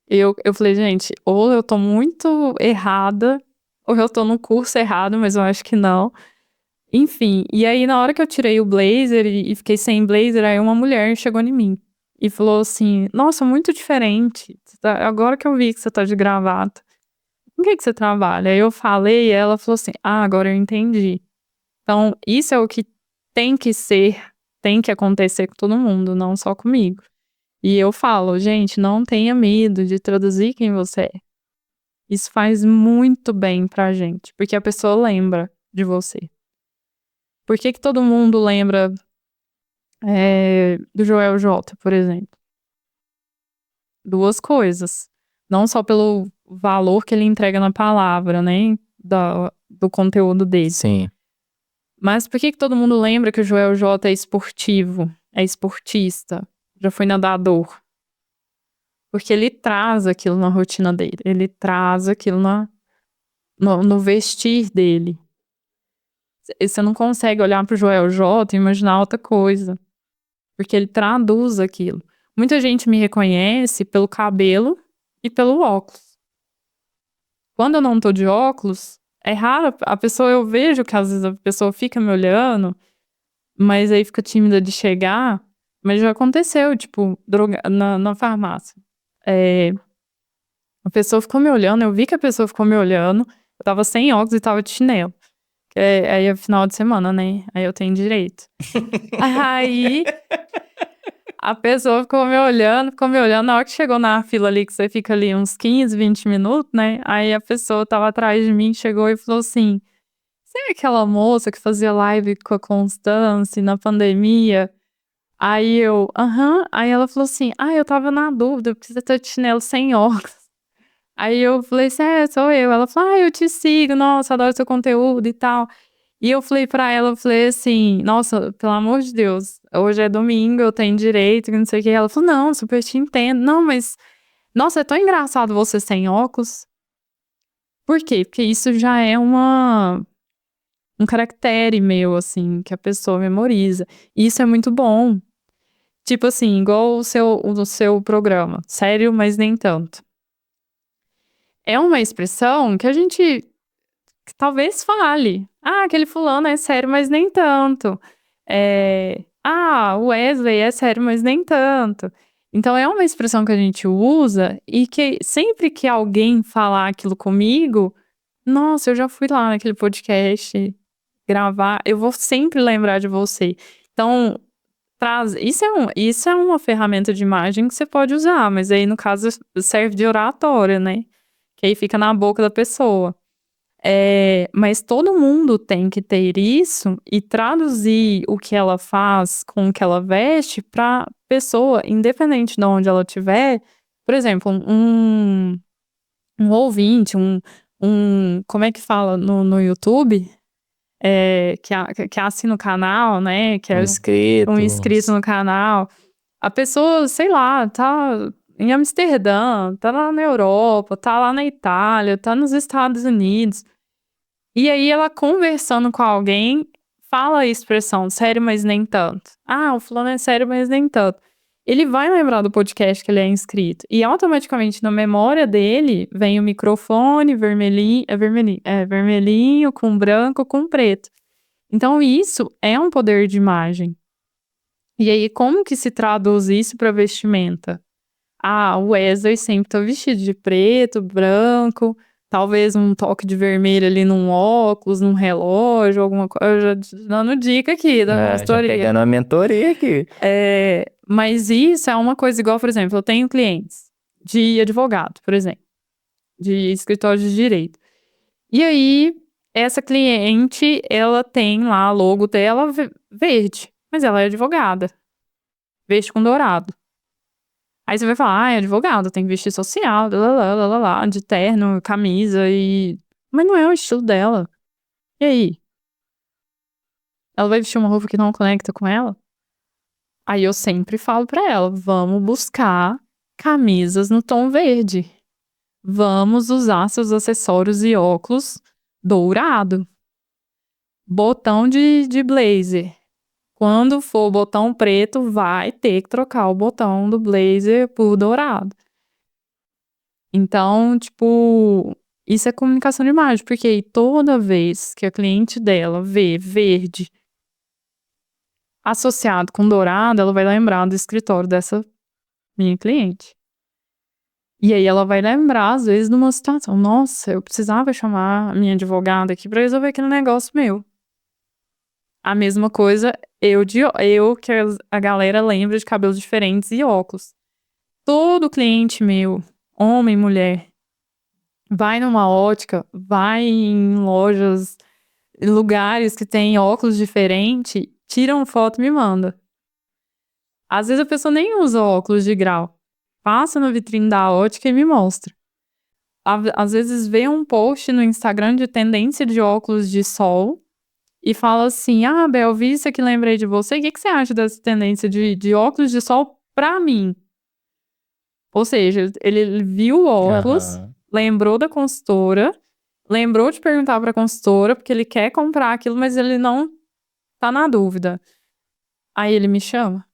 Speaker 2: Eu falei: "Gente, ou eu tô muito errada, ou eu tô no curso errado", mas eu acho que não. Enfim, e aí na hora que eu tirei o blazer e fiquei sem blazer, aí uma mulher chegou em mim e falou assim: "Nossa, muito diferente, agora que eu vi que você tá de gravata, com que você trabalha?". Aí eu falei e ela falou assim: "Ah, agora eu entendi". Então isso é o que tem que ser, tem que acontecer com todo mundo, não só comigo. E eu falo: "Gente, não tenha medo de traduzir quem você é". Isso faz muito bem pra gente, porque a pessoa lembra de você. Por que que todo mundo lembra, do Joel J, por exemplo? 2 coisas, não só pelo valor que ele entrega na palavra, né, do conteúdo dele.
Speaker 1: Sim.
Speaker 2: Mas por que que todo mundo lembra que o Joel J é esportivo, é esportista, já foi nadador? Porque ele traz aquilo na rotina dele, ele traz aquilo no vestir dele. Você não consegue olhar para o Joel J e imaginar outra coisa. porque ele traduz aquilo. Muita gente me reconhece pelo cabelo e pelo óculos. Quando eu não tô de óculos, é raro a pessoa, eu vejo que às vezes a pessoa fica me olhando, mas aí fica tímida de chegar, mas já aconteceu, tipo, na farmácia. A pessoa ficou me olhando, eu vi que a pessoa ficou me olhando, eu tava sem óculos e tava de chinelo. Aí é final de semana, né? Aí eu tenho direito. Aí a pessoa ficou me olhando. Na hora que chegou na fila ali, que você fica ali uns 15, 20 minutos, né? Aí a pessoa tava atrás de mim, chegou e falou assim: você é aquela moça que fazia live com a Constância na pandemia? Aí eu, aham. Aí ela falou assim: eu tava na dúvida, eu preciso ter de chinelo sem óculos. Aí eu falei assim: sou eu. Ela falou: eu te sigo, nossa, adoro seu conteúdo e tal. E eu falei pra ela, eu falei assim: nossa, pelo amor de Deus, hoje é domingo, eu tenho direito, que não sei o que. Ela falou: não, super te entendo. Não, mas, nossa, é tão engraçado você sem óculos. Por quê? Porque isso já é um caractere meu, assim, que a pessoa memoriza. E isso é muito bom. Tipo assim, igual o seu programa. Sério, mas nem tanto. É uma expressão que a gente talvez fale. Aquele fulano é sério, mas nem tanto. O Wesley é sério, mas nem tanto. Então é uma expressão que a gente usa e que sempre que alguém falar aquilo comigo, nossa, eu já fui lá naquele podcast gravar, eu vou sempre lembrar de você. Então, isso é uma ferramenta de imagem que você pode usar, mas aí no caso serve de oratória, né? Que aí fica na boca da pessoa. Mas todo mundo tem que ter isso e traduzir o que ela faz com o que ela veste para pessoa, independente de onde ela estiver. Por exemplo, um ouvinte, como é que fala no YouTube? Que assina o canal, né? Que é um inscrito no canal. A pessoa, sei lá, tá em Amsterdã, tá lá na Europa, tá lá na Itália, tá nos Estados Unidos. E aí ela conversando com alguém, fala a expressão sério, mas nem tanto. O fulano é sério, mas nem tanto. Ele vai lembrar do podcast que ele é inscrito. E automaticamente na memória dele vem o microfone vermelhinho, com branco, com preto. Então isso é um poder de imagem. E aí como que se traduz isso para vestimenta? O Wesley sempre tá vestido de preto, branco, talvez um toque de vermelho ali num óculos, num relógio, alguma coisa. Já dando dica aqui da
Speaker 1: Já
Speaker 2: consultoria.
Speaker 1: pegando a mentoria aqui.
Speaker 2: Mas isso é uma coisa igual, por exemplo, eu tenho clientes de advogado, por exemplo, de escritório de direito. E aí, essa cliente, ela tem lá a logo dela verde, mas ela é advogada, verde com dourado. Aí você vai falar, é advogado, tem que vestir social, de terno, camisa e... Mas não é o estilo dela. E aí? Ela vai vestir uma roupa que não conecta com ela? Aí eu sempre falo pra ela, vamos buscar camisas no tom verde. Vamos usar seus acessórios e óculos dourado. Botão de blazer. Quando for botão preto, vai ter que trocar o botão do blazer por dourado. Então, tipo, isso é comunicação de imagem, porque aí toda vez que a cliente dela vê verde associado com dourado, ela vai lembrar do escritório dessa minha cliente. E aí ela vai lembrar, às vezes, de uma situação. Nossa, eu precisava chamar a minha advogada aqui pra resolver aquele negócio meu. A mesma coisa, eu que a galera lembra de cabelos diferentes e óculos. Todo cliente meu, homem, mulher, vai numa ótica, vai em lojas, lugares que tem óculos diferentes, tira uma foto e me manda. Às vezes a pessoa nem usa óculos de grau. Passa na vitrine da ótica e me mostra. Às vezes vê um post no Instagram de tendência de óculos de sol e fala assim, Bel, vi isso aqui, lembrei de você. O que você acha dessa tendência de óculos de sol pra mim? Ou seja, ele viu o óculos, lembrou da consultora, lembrou de perguntar pra consultora, porque ele quer comprar aquilo, mas ele não tá na dúvida. Aí ele me chama.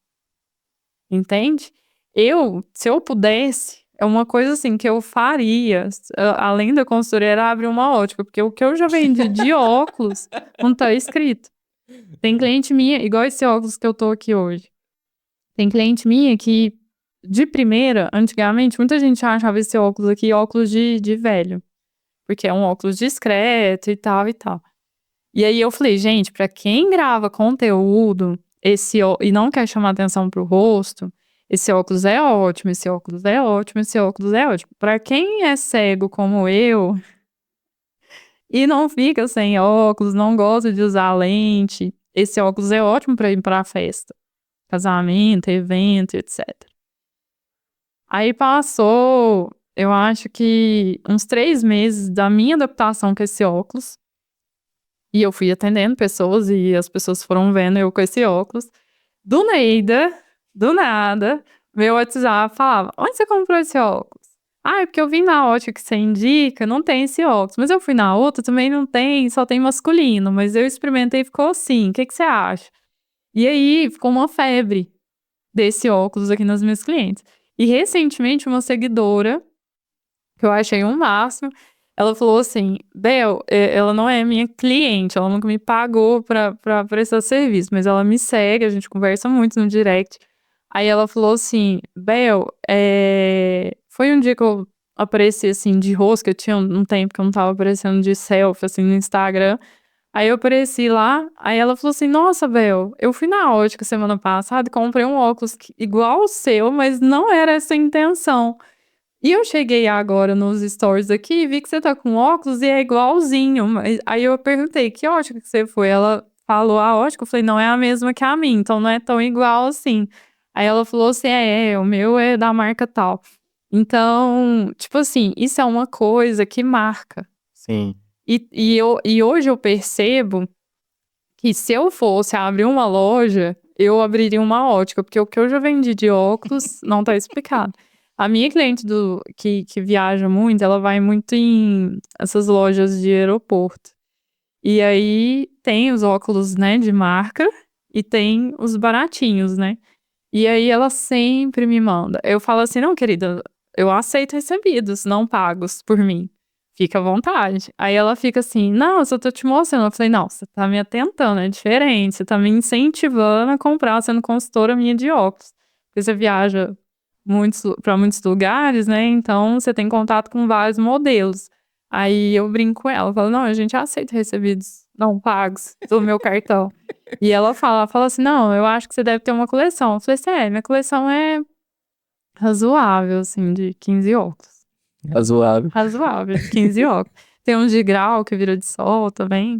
Speaker 2: entende? Se eu pudesse, é uma coisa assim que eu faria, além da consultoria, era abrir uma ótica, porque o que eu já vendi de óculos não tá escrito. Tem cliente minha, igual esse óculos que eu tô aqui hoje. Tem cliente minha que, de primeira, antigamente, muita gente achava esse óculos aqui óculos de velho. Porque é um óculos discreto e tal e tal. E aí eu falei, gente, pra quem grava conteúdo e não quer chamar atenção pro rosto, esse óculos é ótimo, esse óculos é ótimo, esse óculos é ótimo. Pra quem é cego como eu e não fica sem óculos, não gosta de usar lente, esse óculos é ótimo pra ir pra festa, casamento, evento, etc. Aí passou, eu acho que uns 3 meses da minha adaptação com esse óculos. E eu fui atendendo pessoas e as pessoas foram vendo eu com esse óculos. Do nada, meu WhatsApp falava: onde você comprou esse óculos? Ah, é porque eu vim na ótica que você indica, não tem esse óculos. Mas eu fui na outra, também não tem, só tem masculino. Mas eu experimentei e ficou assim. O que você acha? E aí ficou uma febre desse óculos aqui nas minhas clientes. E recentemente, uma seguidora, que eu achei um máximo, ela falou assim: Bel, ela não é minha cliente, ela nunca me pagou pra prestar serviço, mas ela me segue, a gente conversa muito no direct. Aí ela falou assim: Bel, foi um dia que eu apareci assim de rosca, tinha um tempo que eu não tava aparecendo de selfie assim no Instagram. Aí eu apareci lá, aí ela falou assim: nossa, Bel, eu fui na ótica semana passada e comprei um óculos igual o seu, mas não era essa a intenção. E eu cheguei agora nos stories aqui e vi que você tá com óculos e é igualzinho. Mas aí eu perguntei, que ótica que você foi? Ela falou a ótica, eu falei, não é a mesma que a minha, então não é tão igual assim. Aí ela falou assim, o meu é da marca tal. Então, tipo assim, isso é uma coisa que marca.
Speaker 1: Sim.
Speaker 2: E hoje eu percebo que se eu fosse abrir uma loja, eu abriria uma ótica, porque o que eu já vendi de óculos não tá explicado. A minha cliente que viaja muito, ela vai muito em essas lojas de aeroporto. E aí tem os óculos, né, de marca e tem os baratinhos, né? E aí ela sempre me manda. Eu falo assim, não, querida, eu aceito recebidos, não pagos por mim. Fica à vontade. Aí ela fica assim, não, eu só tô te mostrando. Eu falei, não, você tá me atentando, é diferente. Você tá me incentivando a comprar, sendo consultora minha de óculos. Porque você viaja pra muitos lugares, né? Então você tem contato com vários modelos. Aí eu brinco com ela, eu falo, não, a gente aceita recebidos não pagos do meu cartão. E ela fala assim, não, eu acho que você deve ter uma coleção. Eu falei assim, minha coleção é razoável, assim, de 15 óculos.
Speaker 1: Razoável.
Speaker 2: Razoável, 15 óculos. Tem uns de grau que vira de sol também.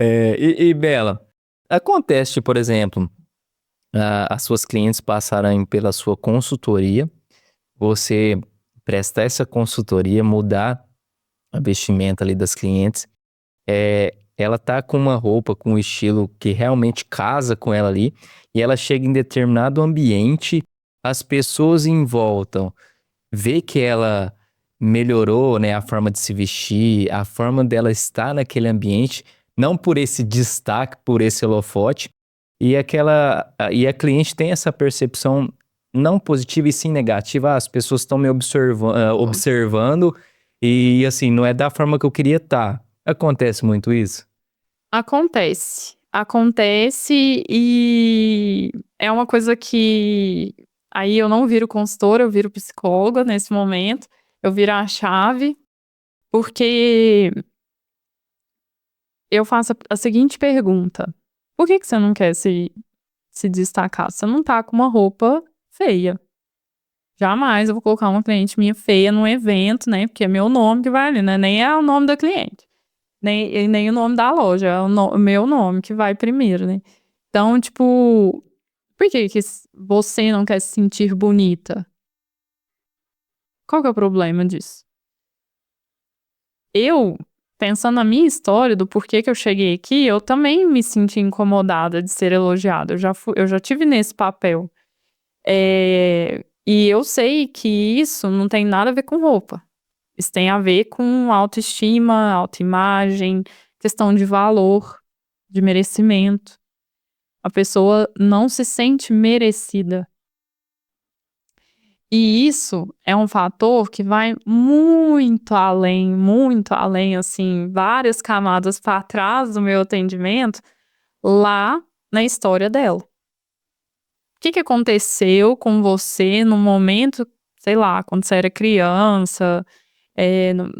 Speaker 1: E Bela, acontece, por exemplo, as suas clientes passarem pela sua consultoria, você prestar essa consultoria, mudar a vestimenta ali das clientes, ela tá com uma roupa, com um estilo que realmente casa com ela ali, e ela chega em determinado ambiente, as pessoas em volta vê que ela melhorou, né, a forma de se vestir, a forma dela estar naquele ambiente, não por esse destaque, por esse holofote, e a cliente tem essa percepção não positiva e sim negativa. As pessoas estão me observando e assim, não é da forma que eu queria estar. Acontece muito isso?
Speaker 2: Acontece e é uma coisa que aí eu não viro consultora, eu viro psicóloga nesse momento, eu viro a chave, porque eu faço a seguinte pergunta: por que você não quer se destacar? Você não tá com uma roupa feia. Jamais eu vou colocar uma cliente minha feia num evento, né? Porque é meu nome que vai ali, né? Nem é o nome da cliente. Nem o nome da loja, é o meu nome que vai primeiro, né? Então, tipo, por que você não quer se sentir bonita? Qual que é o problema disso? Eu, pensando na minha história, do porquê que eu cheguei aqui, eu também me senti incomodada de ser elogiada. Eu já tive nesse papel. E eu sei que isso não tem nada a ver com roupa. Isso tem a ver com autoestima, autoimagem, questão de valor, de merecimento. A pessoa não se sente merecida E isso é um fator que vai muito além, assim, várias camadas para trás do meu atendimento, lá na história dela. O que aconteceu com você no momento, sei lá, quando você era criança, no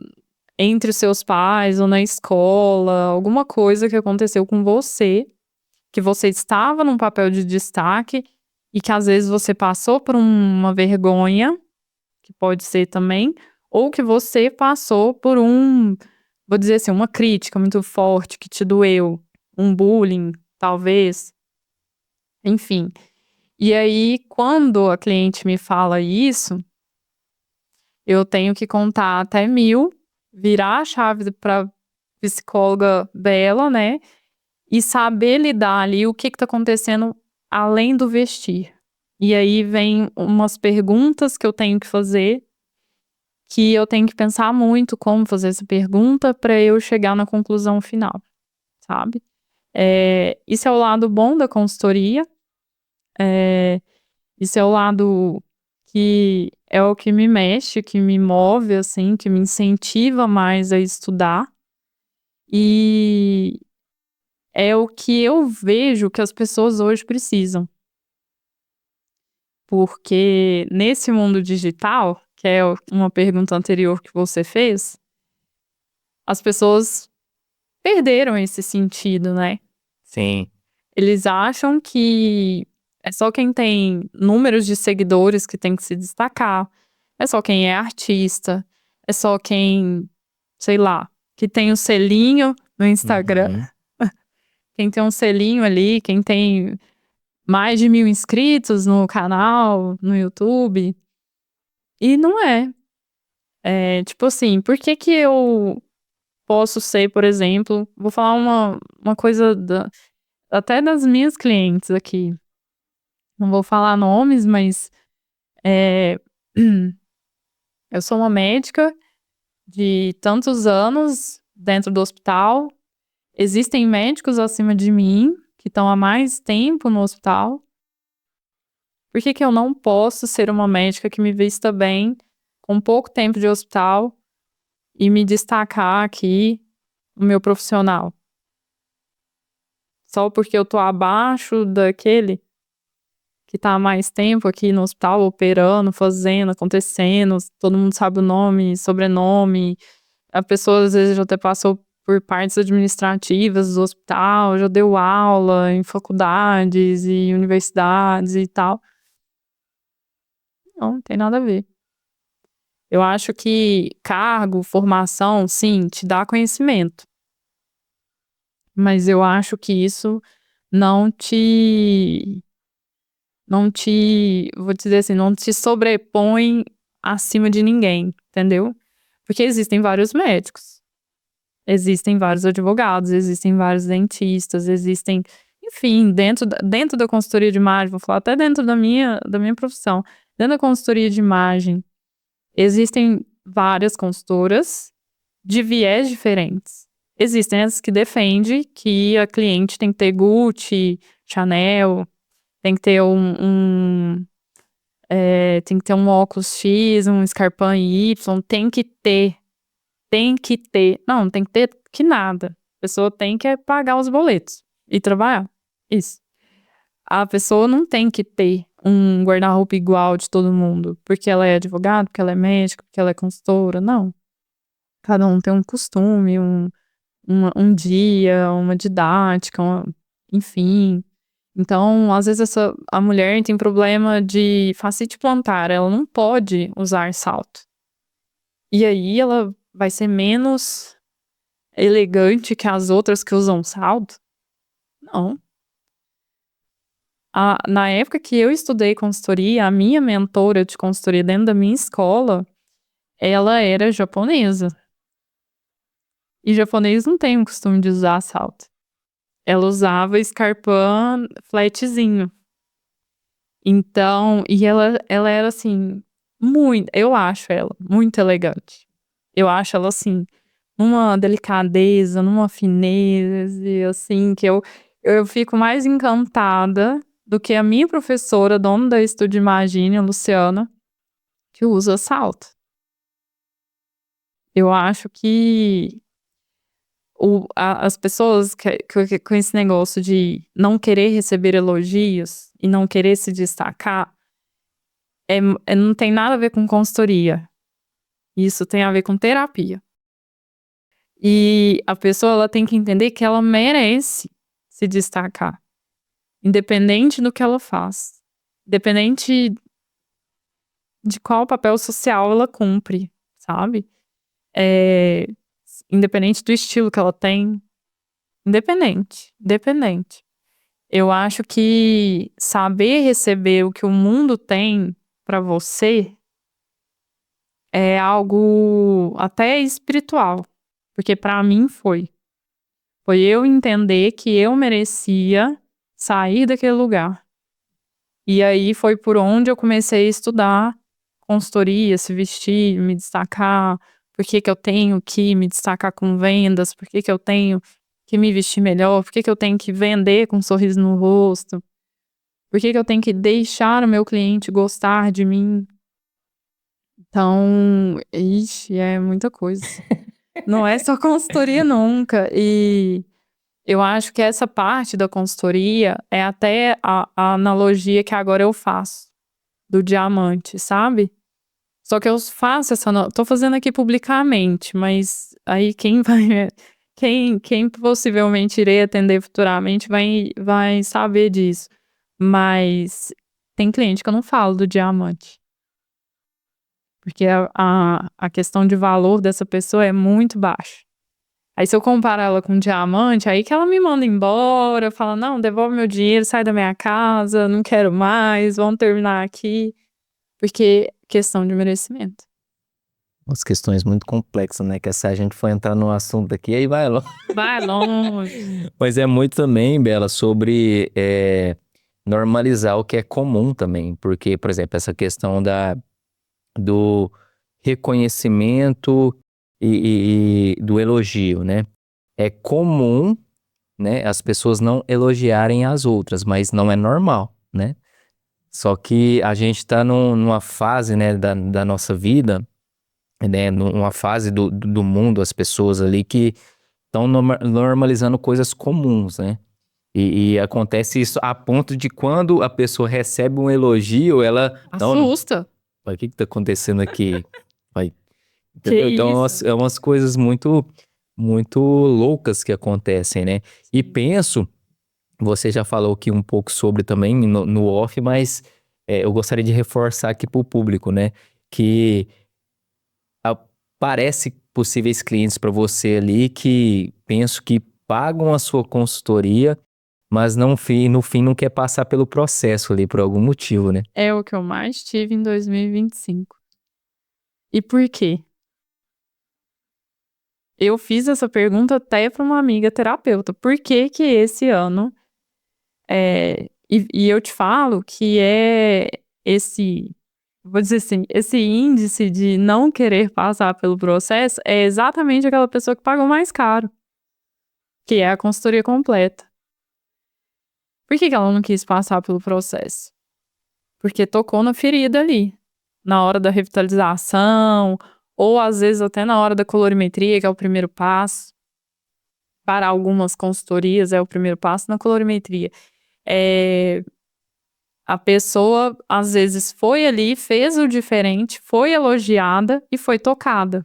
Speaker 2: entre os seus pais ou na escola, alguma coisa que aconteceu com você, que você estava num papel de destaque e que às vezes você passou por uma vergonha, que pode ser também, ou que você passou por vou dizer assim, uma crítica muito forte que te doeu, um bullying, talvez, enfim. E aí, quando a cliente me fala isso, eu tenho que contar até 1000, virar a chave pra psicóloga dela, né, e saber lidar ali o que tá acontecendo além do vestir. E aí vem umas perguntas que eu tenho que fazer, que eu tenho que pensar muito como fazer essa pergunta para eu chegar na conclusão final, sabe. Isso é o lado bom da consultoria, eh, isso é o lado que é o que me mexe, que me move, assim, que me incentiva mais a estudar, e é o que eu vejo que as pessoas hoje precisam. Porque nesse mundo digital, que é uma pergunta anterior que você fez, as pessoas perderam esse sentido, né.
Speaker 1: Sim.
Speaker 2: Eles acham que é só quem tem números de seguidores que tem que se destacar, é só quem é artista, é só quem, sei lá, que tem o selinho no Instagram,
Speaker 1: Uhum.
Speaker 2: quem tem um selinho ali, quem tem mais de 1000 inscritos no canal, no YouTube, e não é. Tipo assim, por que que eu posso ser, por exemplo, vou falar uma coisa até das minhas clientes aqui, não vou falar nomes, mas, eh, eu sou uma médica de tantos anos dentro do hospital, existem médicos acima de mim, que estão há mais tempo no hospital. Por que que eu não posso ser uma médica que me vista bem, com pouco tempo de hospital, e me destacar aqui no meu profissional? Só porque eu tô abaixo daquele que tá há mais tempo aqui no hospital operando, fazendo, acontecendo, todo mundo sabe o nome, sobrenome, a pessoa às vezes já até passou por partes administrativas do hospital, já deu aula em faculdades e universidades e tal. Não, não tem nada a ver. Eu acho que cargo, formação, sim, te dá conhecimento, mas eu acho que isso não te vou dizer assim, não te sobrepõe acima de ninguém, entendeu? Porque existem vários médicos, existem vários advogados, existem vários dentistas, existem, enfim, dentro da consultoria de imagem, vou falar até dentro da minha profissão, dentro da consultoria de imagem, existem várias consultoras de viés diferentes. Existem as que defendem que a cliente tem que ter Gucci, Chanel, tem que ter tem que ter um óculos X, um Scarpan Y, tem que ter. Não, não tem que ter que nada. A pessoa tem que pagar os boletos e trabalhar. Isso. A pessoa não tem que ter um guarda-roupa igual de todo mundo, porque ela é advogada, porque ela é médica, porque ela é consultora, não. Cada um tem um costume, um dia, uma didática, enfim. Então, às vezes a mulher tem problema de fascite plantar, ela não pode usar salto. E aí ela vai ser menos elegante que as outras que usam salto? Não. Na época que eu estudei consultoria, a minha mentora de consultoria dentro da minha escola, ela era japonesa. E japonês não tem o costume de usar salto. Ela usava Scarpan flatzinho. Então, e ela era assim, eu acho ela muito elegante. Eu acho ela assim, numa delicadeza, numa fineza, e assim, que eu fico mais encantada do que a minha professora, dona da Estúdio Imagine, a Luciana, que usa salto. Eu acho que as pessoas com esse negócio de não querer receber elogios e não querer se destacar, não tem nada a ver com consultoria. Isso tem a ver com terapia. E a pessoa ela tem que entender que ela merece se destacar, independente do que ela faz, independente de qual papel social ela cumpre, sabe? Independente do estilo que ela tem, independente. Eu acho que saber receber o que o mundo tem pra você é algo até espiritual, porque pra mim foi eu entender que eu merecia sair daquele lugar. E aí foi por onde eu comecei a estudar consultoria, se vestir, me destacar, por que eu tenho que me destacar com vendas, por que eu tenho que me vestir melhor, por que eu tenho que vender com um sorriso no rosto, por que eu tenho que deixar o meu cliente gostar de mim. Então, é muita coisa. Não é só consultoria nunca. E eu acho que essa parte da consultoria é até a analogia que agora eu faço do diamante, sabe? Só que eu faço tô fazendo aqui publicamente, mas aí quem possivelmente irei atender futuramente vai saber disso. Mas tem cliente que eu não falo do diamante. Porque a questão de valor dessa pessoa é muito baixa. Aí se eu comparo ela com um diamante, aí que ela me manda embora, fala, não, devolve meu dinheiro, sai da minha casa, não quero mais, vamos terminar aqui. Porque questão de merecimento.
Speaker 1: Umas questões muito complexas, né? Que se a gente for entrar no assunto aqui, aí vai longe.
Speaker 2: Vai longe.
Speaker 1: Mas é muito também, Bela, sobre normalizar o que é comum também. Porque, por exemplo, essa questão do reconhecimento e do elogio, né? É comum, né, as pessoas não elogiarem as outras, mas não é normal, né? Só que a gente tá numa fase, né, da nossa vida, né, numa fase do mundo, as pessoas ali que estão normalizando coisas comuns, né? E acontece isso a ponto de quando a pessoa recebe um elogio, ela...
Speaker 2: Assusta.
Speaker 1: O que tá acontecendo aqui? Vai,
Speaker 2: Que
Speaker 1: entendeu? Então
Speaker 2: isso?
Speaker 1: é umas coisas muito, muito loucas que acontecem, né? E penso, você já falou aqui um pouco sobre também no off, mas eu gostaria de reforçar aqui para o público, né? Que aparece possíveis clientes para você ali que penso que pagam a sua consultoria, mas no fim não quer passar pelo processo ali por algum motivo, né?
Speaker 2: É o que eu mais tive em 2025. E por quê? Eu fiz essa pergunta até para uma amiga terapeuta. Por que que esse ano... E eu te falo que vou dizer assim, esse índice de não querer passar pelo processo é exatamente aquela pessoa que pagou mais caro, que é a consultoria completa. Por que ela não quis passar pelo processo? Porque tocou na ferida ali, na hora da revitalização, ou às vezes até na hora da colorimetria, que é o primeiro passo. Para algumas consultorias é o primeiro passo na colorimetria. A pessoa, às vezes, foi ali, fez o diferente, foi elogiada e foi tocada.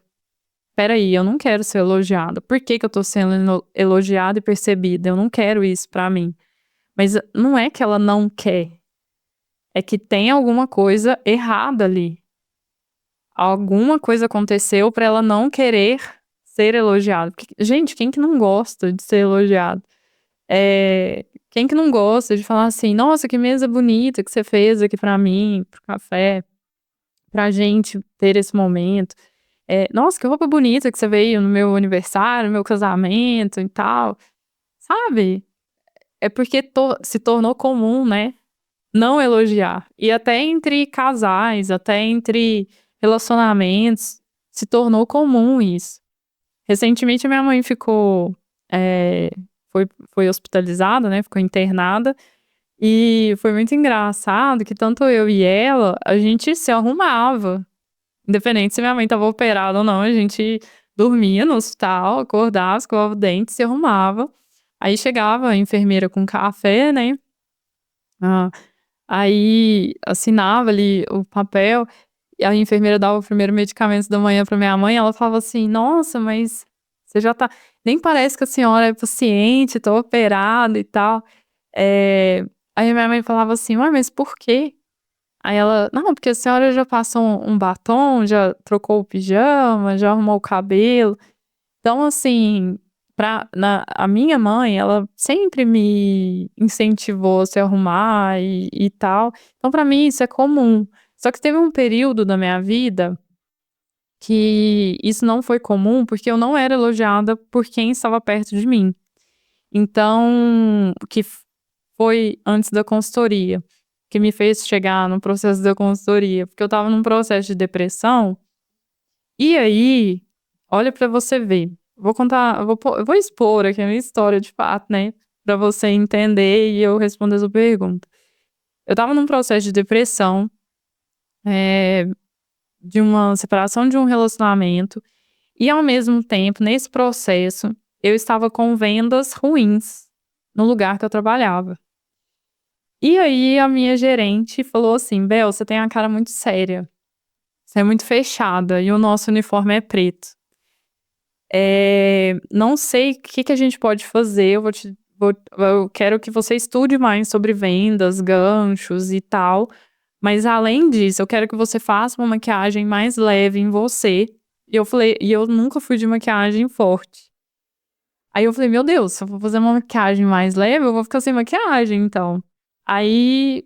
Speaker 2: Peraí, eu não quero ser elogiada. Por que eu tô sendo elogiada e percebida? Eu não quero isso pra mim. Mas não é que ela não quer. É que tem alguma coisa errada ali. Alguma coisa aconteceu pra ela não querer ser elogiada. Porque, gente, quem que não gosta de ser elogiado? Quem que não gosta de falar assim, nossa, que mesa bonita que você fez aqui pra mim, pro café, pra gente ter esse momento. Nossa, que roupa bonita que você veio no meu aniversário, no meu casamento e tal. Sabe? É porque se tornou comum, né? Não elogiar. E até entre casais, até entre relacionamentos, se tornou comum isso. Recentemente, minha mãe foi hospitalizada, né? Ficou internada. E foi muito engraçado que tanto eu e ela, a gente se arrumava Independente se minha mãe estava operada ou não, a gente dormia no hospital, acordava, escovava o dente, se arrumava. Aí chegava a enfermeira com café, né? Ah, aí assinava ali o papel e a enfermeira dava o primeiro medicamento da manhã pra minha mãe. Ela falava assim: Nossa, mas você já tá. Nem parece que a senhora é paciente, tô operada e tal. Aí minha mãe falava assim: Ué, mas por quê? Aí ela: Não, porque a senhora já passou um batom, já trocou o pijama, já arrumou o cabelo. Então, assim, a minha mãe, ela sempre me incentivou a se arrumar e tal. Então, pra mim, isso é comum. Só que teve um período da minha vida que isso não foi comum, porque eu não era elogiada por quem estava perto de mim. Então, foi antes da consultoria, que me fez chegar no processo da consultoria, porque eu estava num processo de depressão. E aí, olha pra você ver, vou contar, eu vou expor aqui a minha história de fato, né, pra você entender e eu responder a sua pergunta. Eu estava num processo de depressão, eh, de uma separação de um relacionamento, e ao mesmo tempo, nesse processo, eu estava com vendas ruins no lugar que eu trabalhava. E aí a minha gerente falou assim: "Bel, você tem a cara muito séria, você é muito fechada e o nosso uniforme é preto. Não sei o que que a gente pode fazer, eu quero que você estude mais sobre vendas, ganchos e tal, mas além disso, eu quero que você faça uma maquiagem mais leve em você". E eu falei, e eu nunca fui de maquiagem forte. Aí eu falei: "Meu Deus, se eu for fazer uma maquiagem mais leve, eu vou ficar sem maquiagem então". Aí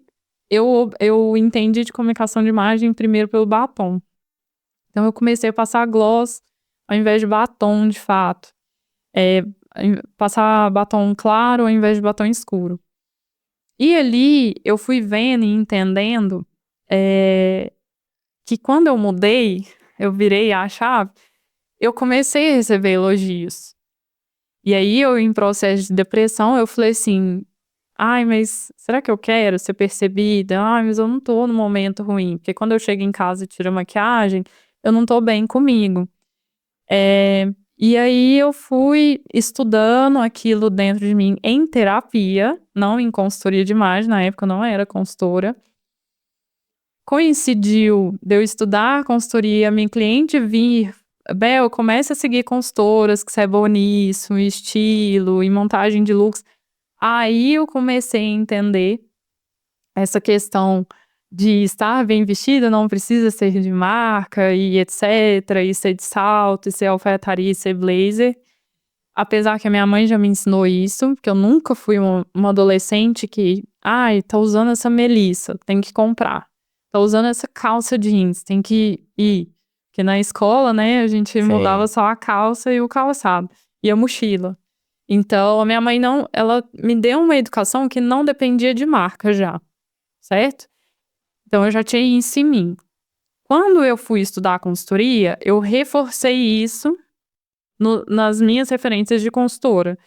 Speaker 2: eu entendi de comunicação de imagem primeiro pelo batom. Então eu comecei a passar gloss ao invés de batom de fato. Eh, Passar batom claro ao invés de batom escuro. E ali eu fui vendo e entendendo, eh, que quando eu mudei, eu virei a chave, eu comecei a receber elogios. E aí eu, em processo de depressão, eu falei assim: "Ai, mas será que eu quero ser percebida? Ai, mas eu não tô num momento ruim", porque quando eu chego em casa e tiro a maquiagem, eu não tô bem comigo. E aí eu fui estudando aquilo dentro de mim em terapia, não em consultoria de imagem, na época eu não era consultora. Coincidiu de eu estudar consultoria, minha cliente vir: "Bel, comece a seguir consultoras que você é boa nisso, em estilo, em montagem de looks". Aí eu comecei a entender essa questão de estar bem vestida não precisa ser de marca e etcétera, e ser de salto, e ser alfaiataria, e ser blazer. Apesar que a minha mãe já me ensinou isso, porque eu nunca fui uma adolescente que: "Ai, tá usando essa Melissa, tem que comprar. Tá usando essa calça jeans, tem que ir". Porque na escola, né, a gente mudava
Speaker 1: Sim.
Speaker 2: só a calça e o calçado, e a mochila. Então a minha mãe não, ela me deu uma educação que não dependia de marca já, certo? Então eu já tinha isso em mim. Quando eu fui estudar consultoria, eu reforcei isso nas minhas referências de consultora,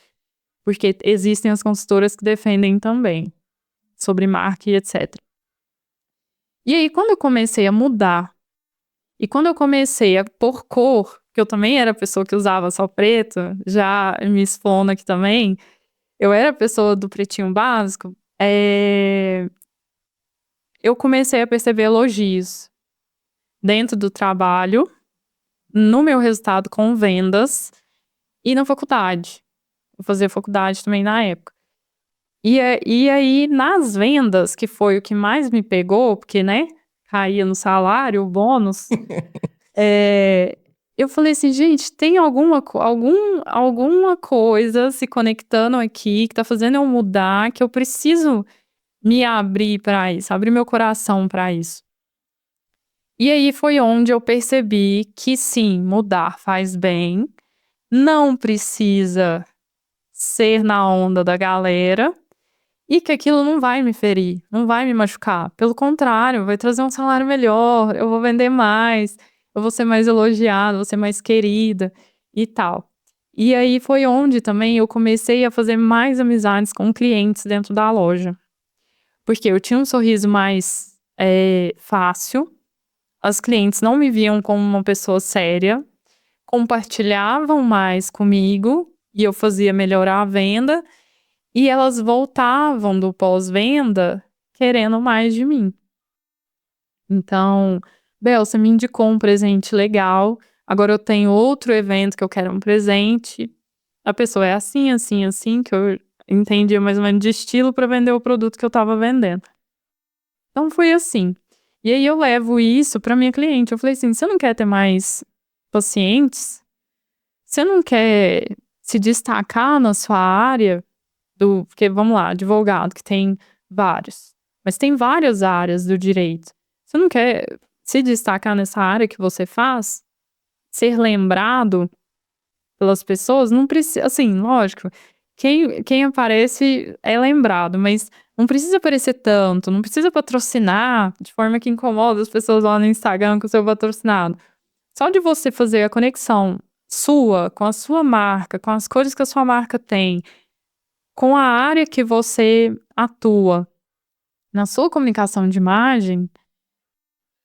Speaker 2: porque existem as consultoras que defendem também sobre marca e etc. E aí quando eu comecei a mudar, e quando eu comecei a pôr cor, que eu também era a pessoa que usava só preto, já me expondo aqui também, eu era a pessoa do pretinho básico, eu comecei a perceber elogios dentro do trabalho, no meu resultado com vendas e na faculdade. Eu fazia faculdade também na época. E aí nas vendas, que foi o que mais me pegou, porque, né, caía no salário, o bônus, eu falei assim: "Gente, tem alguma coisa se conectando aqui que tá fazendo eu mudar, que eu preciso me abrir pra isso, abrir meu coração pra isso". E aí foi onde eu percebi que sim, mudar faz bem, não precisa ser na onda da galera, e que aquilo não vai me ferir, não vai me machucar. Pelo contrário, vai trazer um salário melhor, eu vou vender mais, eu vou ser mais elogiada, vou ser mais querida e tal. E aí foi onde também eu comecei a fazer mais amizades com clientes dentro da loja. Porque eu tinha um sorriso mais fácil, as clientes não me viam como uma pessoa séria, compartilhavam mais comigo e eu fazia melhorar a venda e elas voltavam do pós-venda querendo mais de mim. Então, Bel, você me indicou um presente legal, agora eu tenho outro evento que eu quero um presente. A pessoa é assim, assim, assim, que eu entendia mais ou menos de estilo para vender o produto que eu estava vendendo. Então foi assim. E aí eu levo isso para minha cliente. Eu falei assim: você não quer ter mais pacientes? Você não quer se destacar na sua área? Porque, vamos lá, advogado, que tem vários. Mas tem várias áreas do direito. Você não quer se destacar nessa área que você faz? Ser lembrado pelas pessoas? Não precisa, assim, lógico, quem aparece é lembrado, mas não precisa aparecer tanto, não precisa patrocinar de forma que incomoda as pessoas lá no Instagram com o seu patrocinado. Só de você fazer a conexão sua, com a sua marca, com as cores que a sua marca tem, com a área que você atua, na sua comunicação de imagem,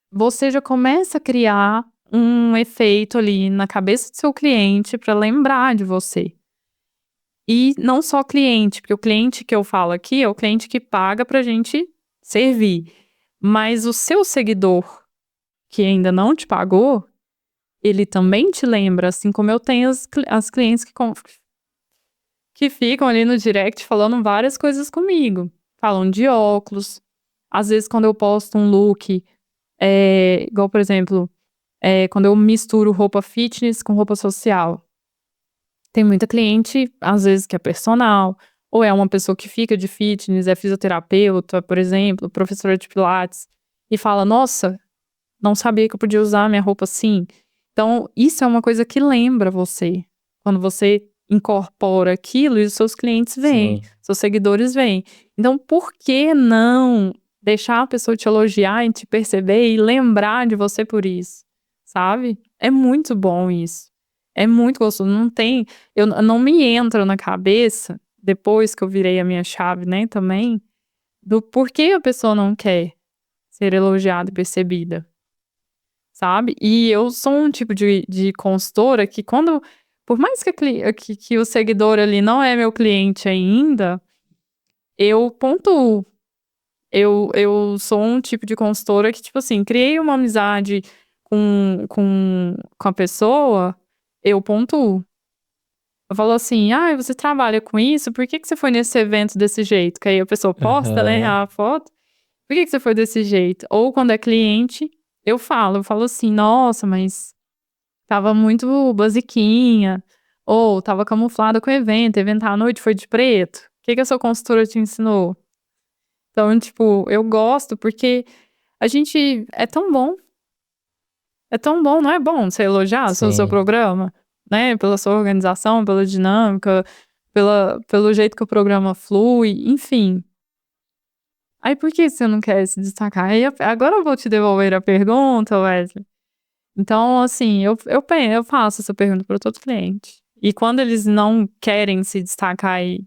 Speaker 2: você já começa a criar um efeito ali na cabeça do seu cliente para lembrar de você. E não só cliente, porque o cliente que eu falo aqui é o cliente que paga pra gente servir. Mas o seu seguidor, que ainda não te pagou, ele também te lembra, assim como eu tenho as clientes que ficam ali no direct falando várias coisas comigo. Falam de óculos. Às vezes, quando eu posto um look, igual, por exemplo, quando eu misturo roupa fitness com roupa social. Tem muita cliente, às vezes, que é personal, ou é uma pessoa que fica de fitness, é fisioterapeuta, por exemplo, professora de pilates, e fala: nossa, não sabia que eu podia usar minha roupa assim. Então, isso é uma coisa que lembra você. Quando você incorpora aquilo e os seus clientes veem,
Speaker 1: Sim.
Speaker 2: seus seguidores veem. Então, por que não deixar a pessoa te elogiar e te perceber e lembrar de você por isso, sabe? É muito bom isso. É muito gostoso. Não me entra na cabeça, depois que eu virei a minha chave, né, também, do porquê a pessoa não quer ser elogiada e percebida. Sabe? E eu sou um tipo de consultora que por mais que o seguidor ali não é meu cliente ainda, eu pontuo. Eu sou um tipo de consultora que, tipo assim, criei uma amizade com a pessoa, eu pontuo. Eu falo assim: você trabalha com isso? Por que você foi nesse evento desse jeito? Que aí a pessoa posta, né,
Speaker 1: Aham.
Speaker 2: a foto. Por que você foi desse jeito? Ou quando é cliente, eu falo assim: nossa, mas tava muito basiquinha, ou tava camuflada com o evento à noite foi de preto. O que a sua consultora te ensinou? Então, tipo, eu gosto porque a gente é tão bom, não é bom você elogiar o seu
Speaker 1: Sim.
Speaker 2: programa, né? Pela sua organização, pela dinâmica, pelo jeito que o programa flui, enfim. Aí por que você não quer se destacar? Aí agora eu vou te devolver a pergunta, Wesley. Então, assim, eu faço essa pergunta para todo cliente. E quando eles não querem se destacar e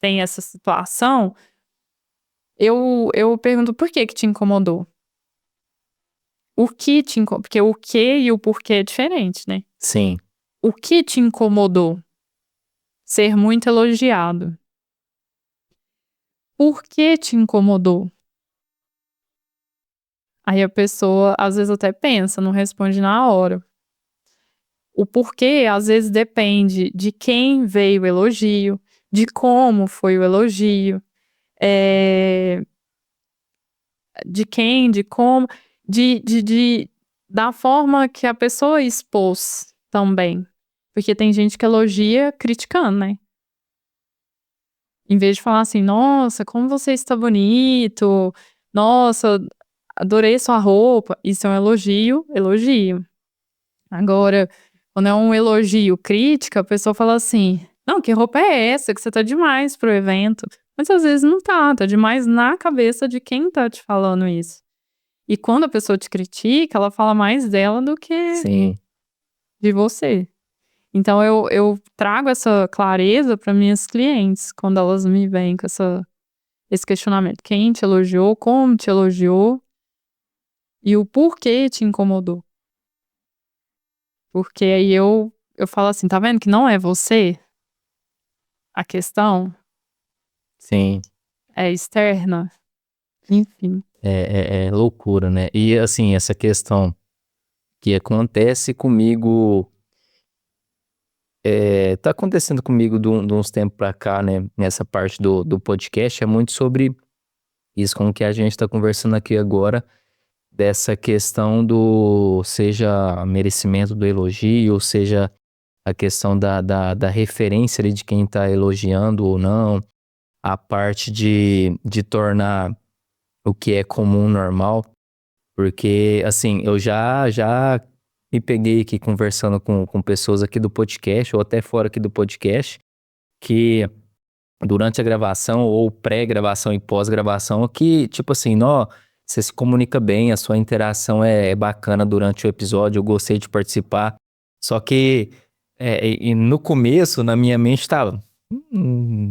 Speaker 2: tem essa situação, eu pergunto: por que te incomodou? O que te incomodou? Porque o que e o porquê é diferente, né?
Speaker 1: Sim.
Speaker 2: O que te incomodou? Ser muito elogiado. Por que te incomodou? Aí a pessoa, às vezes, até pensa, não responde na hora. O porquê, às vezes, depende de quem veio o elogio, de como foi o elogio, eh, de quem, de como, da forma que a pessoa expôs também. Porque tem gente que elogia criticando, né? Em vez de falar assim: nossa, como você está bonito, nossa, adorei sua roupa. Isso é um elogio, elogio. Agora, quando é um elogio, crítica, a pessoa fala assim: não, que roupa é essa? Que você tá demais pro evento. Mas às vezes não tá demais na cabeça de quem tá te falando isso. E quando a pessoa te critica, ela fala mais dela do que
Speaker 1: Sim.
Speaker 2: de você. Então eu trago essa clareza para minhas clientes quando elas me vêm com esse questionamento: quem te elogiou, como te elogiou, e o porquê te incomodou. Porque aí eu falo assim, tá vendo que não é você a questão?
Speaker 1: Sim.
Speaker 2: É externa? Enfim.
Speaker 1: É loucura, né? E assim, essa questão que acontece comigo, tá acontecendo comigo de uns tempos pra cá, né? Nessa parte do podcast, é muito sobre isso, como que a gente tá conversando aqui agora, dessa questão do, seja merecimento do elogio, seja a questão da referência ali de quem tá elogiando ou não, a parte de tornar o que é comum normal. Porque, assim, eu já me peguei aqui conversando com pessoas aqui do podcast, ou até fora aqui do podcast, que durante a gravação, ou pré-gravação e pós-gravação, que, tipo assim, nó, você se comunica bem, a sua interação é bacana durante o episódio, eu gostei de participar. Só que, e no começo, na minha mente, tava,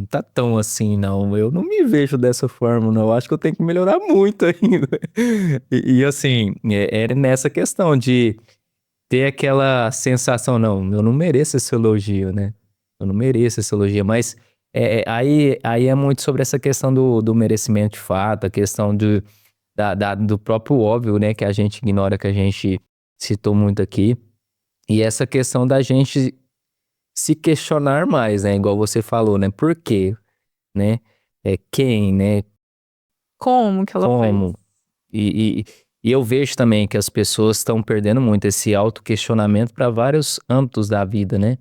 Speaker 1: tá tão assim, não. Eu não me vejo dessa forma, não. Eu acho que eu tenho que melhorar muito ainda. E assim, era nessa questão de ter aquela sensação, não, eu não mereço esse elogio, né? Eu não mereço esse elogio, mas aí é muito sobre essa questão do merecimento de fato, a questão do próprio óbvio, né? Que a gente ignora, que a gente citou muito aqui. E essa questão da gente se questionar mais, né? Igual você falou, né? Por quê, né? Quem, né?
Speaker 2: Como que ela fez?
Speaker 1: Como? E eu vejo também que as pessoas estão perdendo muito esse autoquestionamento para vários âmbitos da vida, né?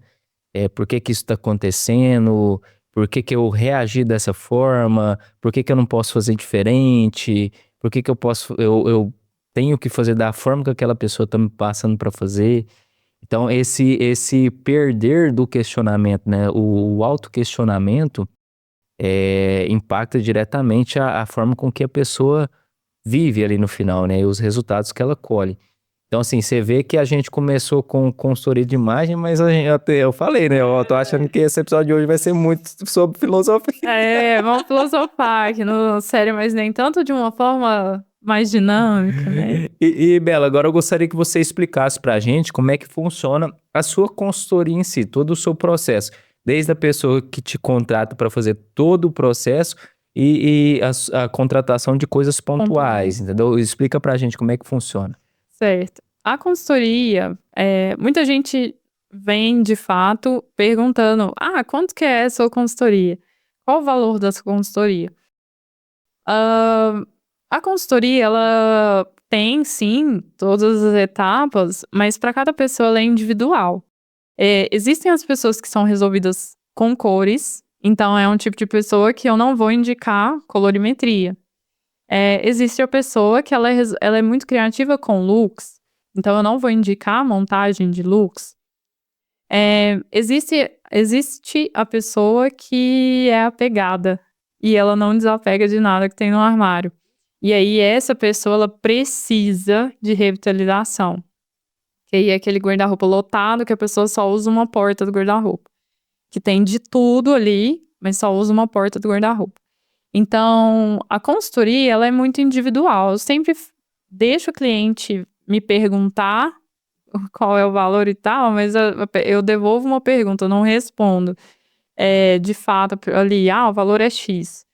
Speaker 1: Por que que isso está acontecendo? Por que que eu reagi dessa forma? Por que que eu não posso fazer diferente? Por que que eu tenho que fazer da forma que aquela pessoa está me passando para fazer? Então, esse perder do questionamento, né? O autoquestionamento impacta diretamente a forma com que a pessoa vive ali no final, né? E os resultados que ela colhe. Então, assim, você vê que a gente começou com consultoria de imagem, mas eu falei, né? Eu tô achando que esse episódio de hoje vai ser muito sobre filosofia.
Speaker 2: Vamos filosofar aqui no sério, mas nem tanto de uma forma mais dinâmica, né?
Speaker 1: E Bela, agora eu gostaria que você explicasse pra gente como é que funciona a sua consultoria em si, todo o seu processo. Desde a pessoa que te contrata para fazer todo o processo e a contratação de coisas pontuais, entendeu? Explica pra gente como é que funciona.
Speaker 2: Certo. A consultoria, muita gente vem de fato perguntando: quanto que é a sua consultoria? Qual o valor da sua consultoria? A consultoria, ela tem sim todas as etapas, mas para cada pessoa ela é individual. Existem as pessoas que são resolvidas com cores, então é um tipo de pessoa que eu não vou indicar colorimetria. Existe a pessoa que ela é muito criativa com looks, então eu não vou indicar montagem de looks. Existe a pessoa que é apegada e ela não desapega de nada que tem no armário. E aí essa pessoa ela precisa de revitalização. Que aí é aquele guarda-roupa lotado que a pessoa só usa uma porta do guarda-roupa. Que tem de tudo ali, mas só usa uma porta do guarda-roupa. Então, a consultoria, ela é muito individual. Eu sempre deixo o cliente me perguntar qual é o valor e tal, mas eu devolvo uma pergunta, eu não respondo. De fato, ali, o valor é X.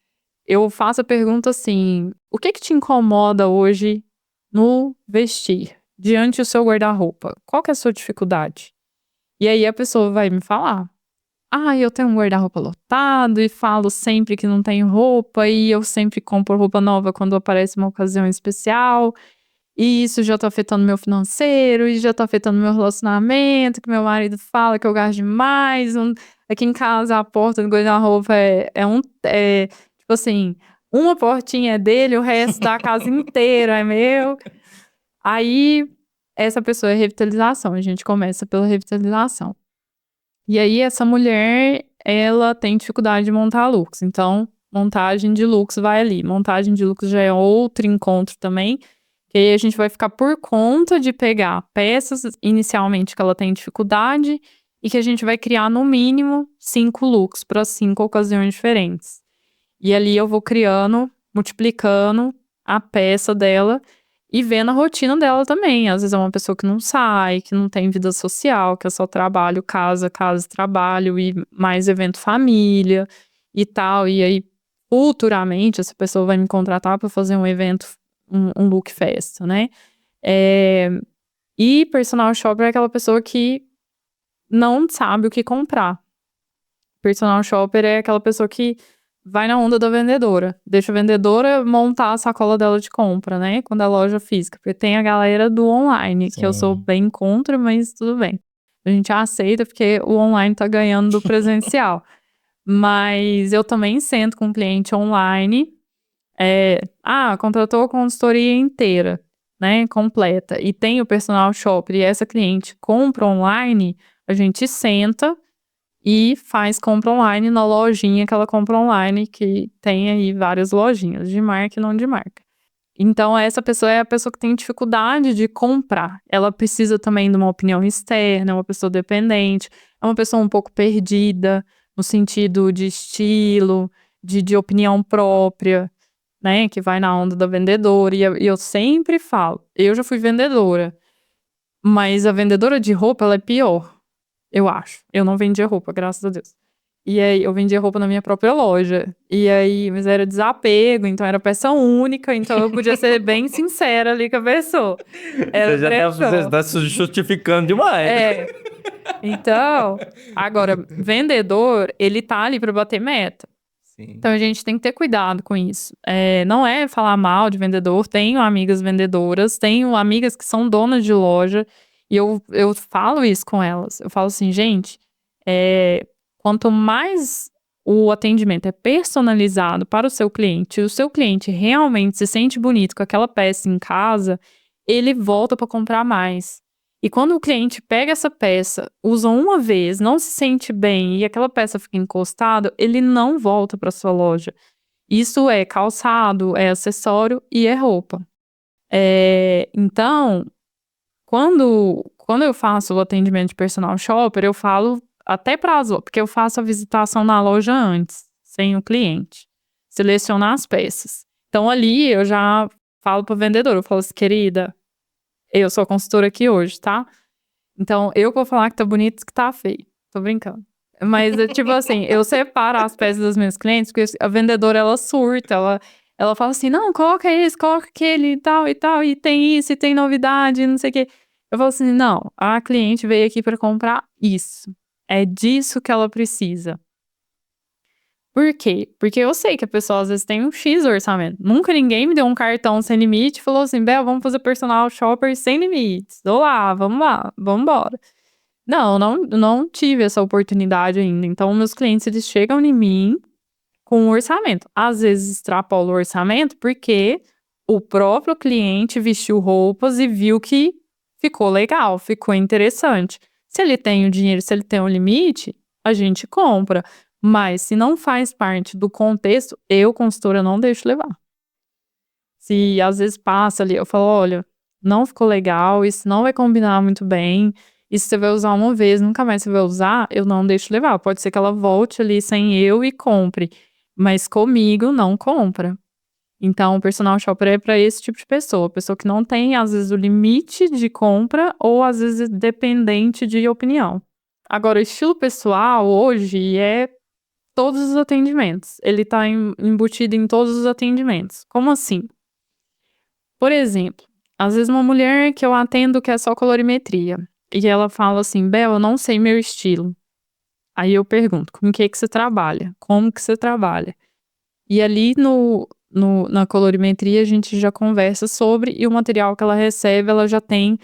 Speaker 2: Eu faço a pergunta assim: o que te incomoda hoje no vestir, diante do seu guarda-roupa? Qual que é a sua dificuldade? E aí a pessoa vai me falar: eu tenho um guarda-roupa lotado e falo sempre que não tenho roupa e eu sempre compro roupa nova quando aparece uma ocasião especial. E isso já tá afetando meu financeiro e já tá afetando meu relacionamento, que meu marido fala que eu gasto demais. Aqui em casa a porta do guarda-roupa tipo assim, uma portinha é dele, o resto da casa inteira é meu. Aí, essa pessoa é revitalização, a gente começa pela revitalização. E aí, essa mulher, ela tem dificuldade de montar looks, então, montagem de looks vai ali. Montagem de looks já é outro encontro também, que aí a gente vai ficar por conta de pegar peças, inicialmente, que ela tem dificuldade, e que a gente vai criar, no mínimo, 5 looks para 5 ocasiões diferentes. E ali eu vou criando, multiplicando a peça dela, e vendo a rotina dela também. Às vezes é uma pessoa que não sai, que não tem vida social, que é só trabalho, casa, casa, trabalho e mais evento família e tal. E aí, futuramente, essa pessoa vai me contratar para fazer um evento, um look festa, né? E personal shopper é aquela pessoa que não sabe o que comprar. Personal shopper é aquela pessoa que vai na onda da vendedora. Deixa a vendedora montar a sacola dela de compra, né? Quando é loja física. Porque tem a galera do online, que eu sou
Speaker 1: Sim.
Speaker 2: bem contra, mas tudo bem. A gente aceita porque o online tá ganhando do presencial. Mas eu também sento com o cliente online. Contratou a consultoria inteira, né? Completa. E tem o personal shopper e essa cliente compra online, a gente senta e faz compra online na lojinha que ela compra online, que tem aí várias lojinhas, de marca e não de marca. Então, essa pessoa é a pessoa que tem dificuldade de comprar. Ela precisa também de uma opinião externa, é uma pessoa dependente, é uma pessoa um pouco perdida, no sentido de estilo, de opinião própria, né? Que vai na onda da vendedora. E eu sempre falo, eu já fui vendedora, mas a vendedora de roupa, ela é pior. Eu acho. Eu não vendia roupa, graças a Deus. E aí, eu vendia roupa na minha própria loja. E aí, mas era desapego, então era peça única, então eu podia ser bem sincera ali com a pessoa. Era
Speaker 1: Você
Speaker 2: brechó.
Speaker 1: tá se justificando demais.
Speaker 2: Então, agora, vendedor, ele tá ali pra bater meta.
Speaker 1: Sim.
Speaker 2: Então, a gente tem que ter cuidado com isso. Não é falar mal de vendedor. Tenho amigas vendedoras, tenho amigas que são donas de loja, e eu falo isso com elas. Eu falo assim, gente, quanto mais o atendimento é personalizado para o seu cliente, e o seu cliente realmente se sente bonito com aquela peça em casa, ele volta para comprar mais. E quando o cliente pega essa peça, usa uma vez, não se sente bem e aquela peça fica encostada, ele não volta para sua loja. Isso é calçado, é acessório e é roupa. Então, quando eu faço o atendimento de personal shopper, eu falo até prazo, porque eu faço a visitação na loja antes, sem o cliente. Selecionar as peças. Então, ali eu já falo pro vendedor, eu falo assim, querida, eu sou a consultora aqui hoje, tá? Então, eu vou falar que tá bonito e que tá feio. Tô brincando. Mas, tipo assim, eu separo as peças dos meus clientes, porque a vendedora, ela surta, ela fala assim, não, coloca esse, coloca aquele e tal, e tem isso, e tem novidade, não sei o quê. Eu falo assim, não, a cliente veio aqui pra comprar isso. É disso que ela precisa. Por quê? Porque eu sei que a pessoa às vezes tem um X orçamento. Nunca ninguém me deu um cartão sem limite e falou assim, Bel, vamos fazer personal shopper sem limites. Ou lá, vamos embora. Não tive essa oportunidade ainda. Então, meus clientes, eles chegam em mim com um orçamento. Às vezes extrapola o orçamento porque o próprio cliente vestiu roupas e viu que ficou legal, ficou interessante. Se ele tem o dinheiro, se ele tem o limite, a gente compra. Mas se não faz parte do contexto, eu, consultora, não deixo levar. Se às vezes passa ali, eu falo, olha, não ficou legal, isso não vai combinar muito bem, isso você vai usar uma vez, nunca mais você vai usar, eu não deixo levar. Pode ser que ela volte ali sem eu e compre, mas comigo não compra. Então, o personal shopper é para esse tipo de pessoa que não tem, às vezes, o limite de compra ou, às vezes, dependente de opinião. Agora, o estilo pessoal hoje é todos os atendimentos. Ele tá embutido em todos os atendimentos. Como assim? Por exemplo, às vezes uma mulher que eu atendo que é só colorimetria, e ela fala assim, Bel, eu não sei meu estilo. Aí eu pergunto, com o que você trabalha? Como que você trabalha? E ali na colorimetria a gente já conversa sobre, e o material que ela recebe, ela já tem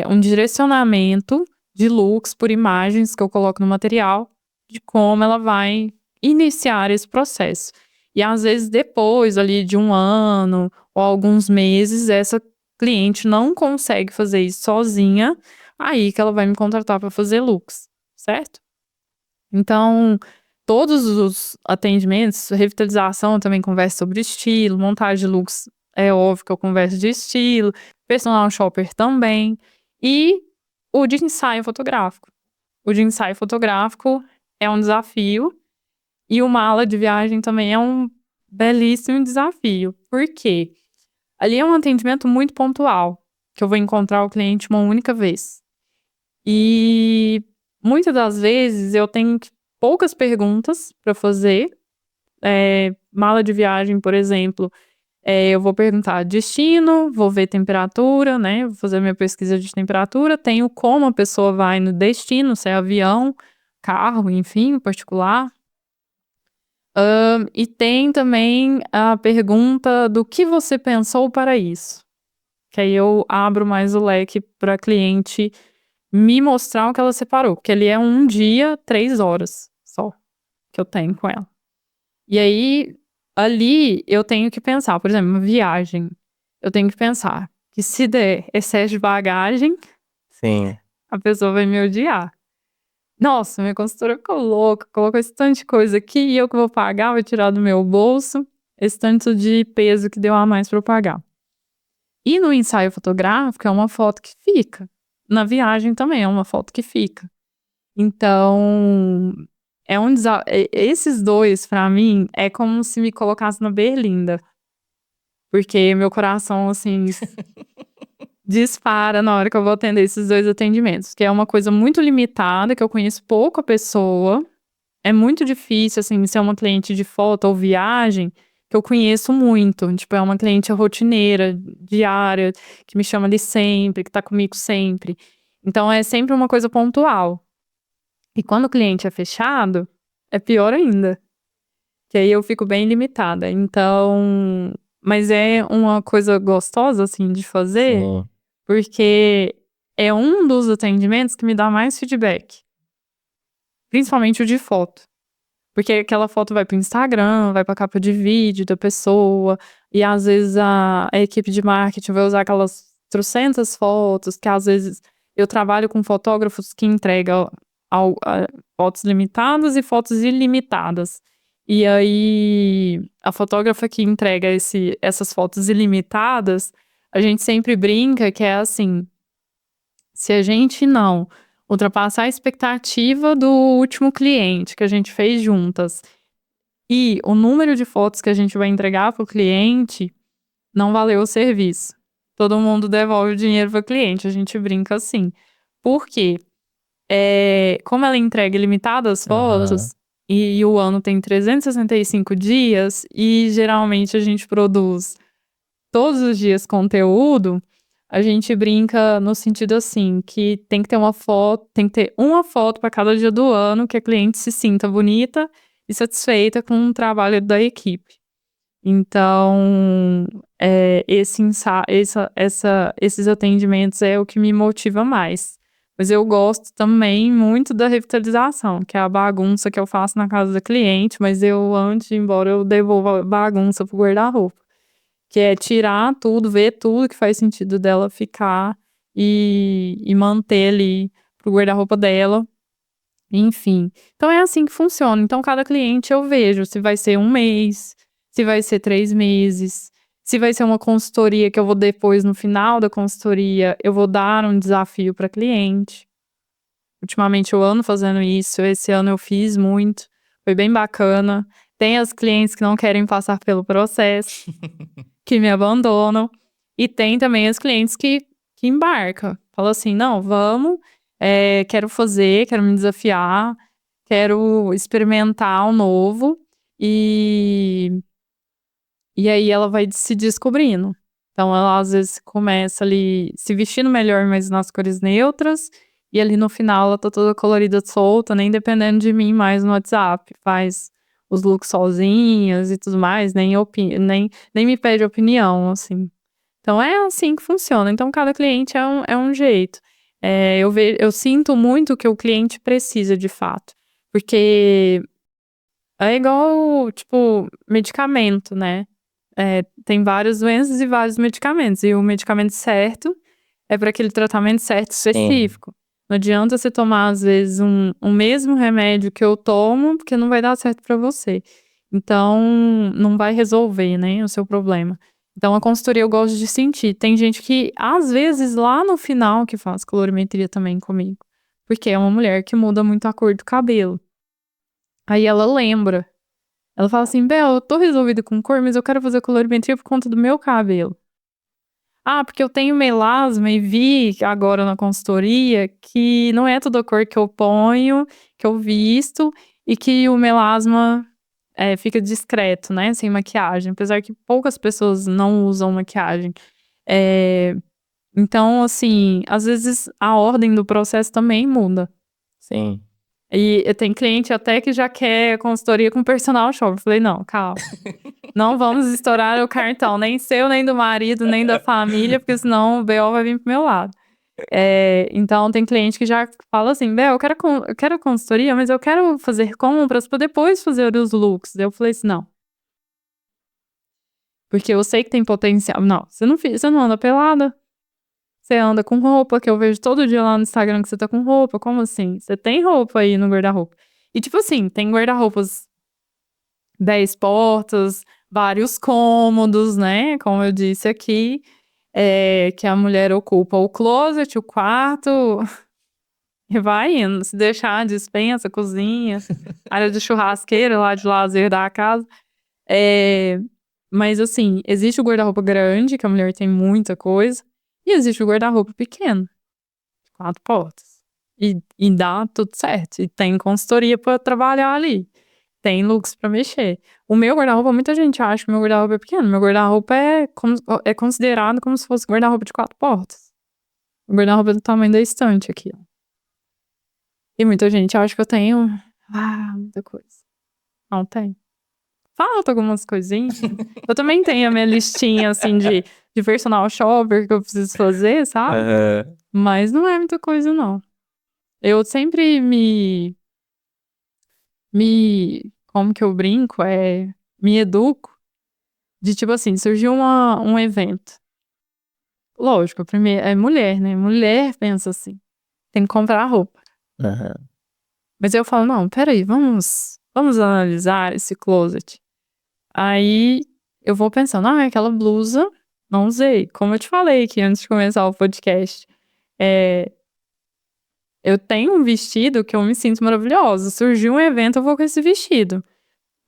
Speaker 2: um direcionamento de looks por imagens que eu coloco no material, de como ela vai iniciar esse processo. E às vezes depois ali de 1 ano ou alguns meses, essa cliente não consegue fazer isso sozinha, aí que ela vai me contratar para fazer looks, certo? Então, todos os atendimentos, revitalização eu também converso sobre estilo, montagem de looks é óbvio que eu converso de estilo, personal shopper também, e o de ensaio fotográfico. O de ensaio fotográfico é um desafio, e o mala de viagem também é um belíssimo desafio. Por quê? Ali é um atendimento muito pontual, que eu vou encontrar o cliente uma única vez. E muitas das vezes eu tenho poucas perguntas para fazer. Mala de viagem, por exemplo, eu vou perguntar destino, vou ver temperatura, né? Vou fazer minha pesquisa de temperatura, tenho como a pessoa vai no destino, se é avião, carro, enfim, particular. E tem também a pergunta do que você pensou para isso. Que aí eu abro mais o leque para a cliente me mostrar o que ela separou. Porque ele é um dia, 3 horas só que eu tenho com ela. E aí, ali eu tenho que pensar, por exemplo, uma viagem. Eu tenho que pensar que se der excesso de bagagem,
Speaker 1: Sim.
Speaker 2: a pessoa vai me odiar. Nossa, minha consultora ficou louca, colocou esse tanto de coisa aqui e eu que vou pagar, vou tirar do meu bolso esse tanto de peso que deu a mais para eu pagar. E no ensaio fotográfico é uma foto que fica. Na viagem também é uma foto que fica. Então, esses dois, pra mim, é como se me colocasse na Berlinda. Porque meu coração, assim, dispara na hora que eu vou atender esses 2 atendimentos. Que é uma coisa muito limitada, que eu conheço pouco a pessoa. É muito difícil, assim, ser uma cliente de foto ou viagem que eu conheço muito. Tipo, é uma cliente rotineira, diária, que me chama ali sempre, que tá comigo sempre. Então, é sempre uma coisa pontual. E quando o cliente é fechado, é pior ainda. Que aí eu fico bem limitada. Então, mas é uma coisa gostosa, assim, de fazer,
Speaker 1: Sim.
Speaker 2: porque é um dos atendimentos que me dá mais feedback. Principalmente o de foto. Porque aquela foto vai pro Instagram, vai pra capa de vídeo da pessoa, e às vezes a equipe de marketing vai usar aquelas trocentas fotos, que às vezes eu trabalho com fotógrafos que entregam fotos limitadas e fotos ilimitadas. E aí, a fotógrafa que entrega essas fotos ilimitadas, a gente sempre brinca que é assim, se a gente não ultrapassar a expectativa do último cliente que a gente fez juntas e o número de fotos que a gente vai entregar para o cliente, não valeu o serviço. Todo mundo devolve o dinheiro para o cliente, a gente brinca assim. Por quê? Como ela entrega limitadas fotos e o ano tem 365 dias e geralmente a gente produz todos os dias conteúdo, a gente brinca no sentido assim, que tem que ter uma foto para cada dia do ano que a cliente se sinta bonita e satisfeita com o trabalho da equipe. Então, esses atendimentos é o que me motiva mais. Mas eu gosto também muito da revitalização, que é a bagunça que eu faço na casa da cliente, mas antes de ir embora, eu devolvo a bagunça pro guarda-roupa. Que é tirar tudo, ver tudo que faz sentido dela ficar e manter ali pro guarda-roupa dela, enfim. Então é assim que funciona. Então cada cliente eu vejo se vai ser 1 mês, se vai ser 3 meses, se vai ser uma consultoria que eu vou depois, no final da consultoria, eu vou dar um desafio pra cliente. Ultimamente eu ando fazendo isso, esse ano eu fiz muito, foi bem bacana. Tem as clientes que não querem passar pelo processo, que me abandonam, e tem também as clientes que embarcam. Fala assim: "Não, vamos, quero fazer, quero me desafiar, quero experimentar o novo", e aí ela vai se descobrindo. Então ela às vezes começa ali se vestindo melhor, mas nas cores neutras, e ali no final ela tá toda colorida, solta, nem dependendo de mim mais no WhatsApp, faz os looks sozinhas e tudo mais, nem me pede opinião, assim. Então é assim que funciona, então cada cliente é um jeito. Eu sinto muito o que o cliente precisa de fato, porque é igual, tipo, medicamento, né. Tem várias doenças e vários medicamentos, e o medicamento certo é para aquele tratamento certo,
Speaker 1: Sim.
Speaker 2: específico. Não adianta você tomar, às vezes, um mesmo remédio que eu tomo, porque não vai dar certo para você. Então, não vai resolver, né, o seu problema. Então a consultoria eu gosto de sentir. Tem gente que, às vezes, lá no final que faz colorimetria também comigo, porque é uma mulher que muda muito a cor do cabelo. Aí ela lembra. Ela fala assim: "Bel, eu tô resolvida com cor, mas eu quero fazer colorimetria por conta do meu cabelo". porque eu tenho melasma e vi agora na consultoria que não é toda cor que eu ponho, que eu visto, e que o melasma fica discreto, né, sem maquiagem, apesar que poucas pessoas não usam maquiagem. Então, assim, às vezes a ordem do processo também muda.
Speaker 1: Sim.
Speaker 2: E tem cliente até que já quer consultoria com personal shopper. Falei, não, calma. Não vamos estourar o cartão, nem seu, nem do marido, nem da família, porque senão o BO vai vir pro meu lado. Então, tem cliente que já fala assim, Bel, eu quero consultoria, mas eu quero fazer compras para depois fazer os looks. Eu falei assim, não. Porque eu sei que tem potencial. Não, você não anda pelada. Você anda com roupa, que eu vejo todo dia lá no Instagram que você tá com roupa. Como assim? Você tem roupa aí no guarda-roupa. E tipo assim, tem guarda-roupas 10 portas, vários cômodos, né? Como eu disse aqui, que a mulher ocupa o closet, o quarto, e vai indo. Se deixar a despensa, cozinha, área de churrasqueira lá de lazer da casa. Mas assim, existe o guarda-roupa grande, que a mulher tem muita coisa, e existe o guarda-roupa pequeno, 4 portas. E dá tudo certo. E tem consultoria pra trabalhar ali. Tem looks pra mexer. O meu guarda-roupa, muita gente acha que o meu guarda-roupa é pequeno. Meu guarda-roupa é considerado como se fosse guarda-roupa de 4 portas. O guarda-roupa é do tamanho da estante aqui, ó. E muita gente acha que eu tenho muita coisa. Não tem. Falta algumas coisinhas. Eu também tenho a minha listinha, assim, de personal shopper que eu preciso fazer, sabe? Mas não é muita coisa, não. Eu sempre como que eu brinco? Me educo de, tipo assim, surgiu um evento. Lógico, primeiro, é mulher, né? Mulher pensa assim, tem que comprar roupa. Mas eu falo, não, peraí, vamos analisar esse closet. Aí eu vou pensando, aquela blusa, não usei. Como eu te falei aqui antes de começar o podcast, eu tenho um vestido que eu me sinto maravilhosa. Surgiu um evento, eu vou com esse vestido.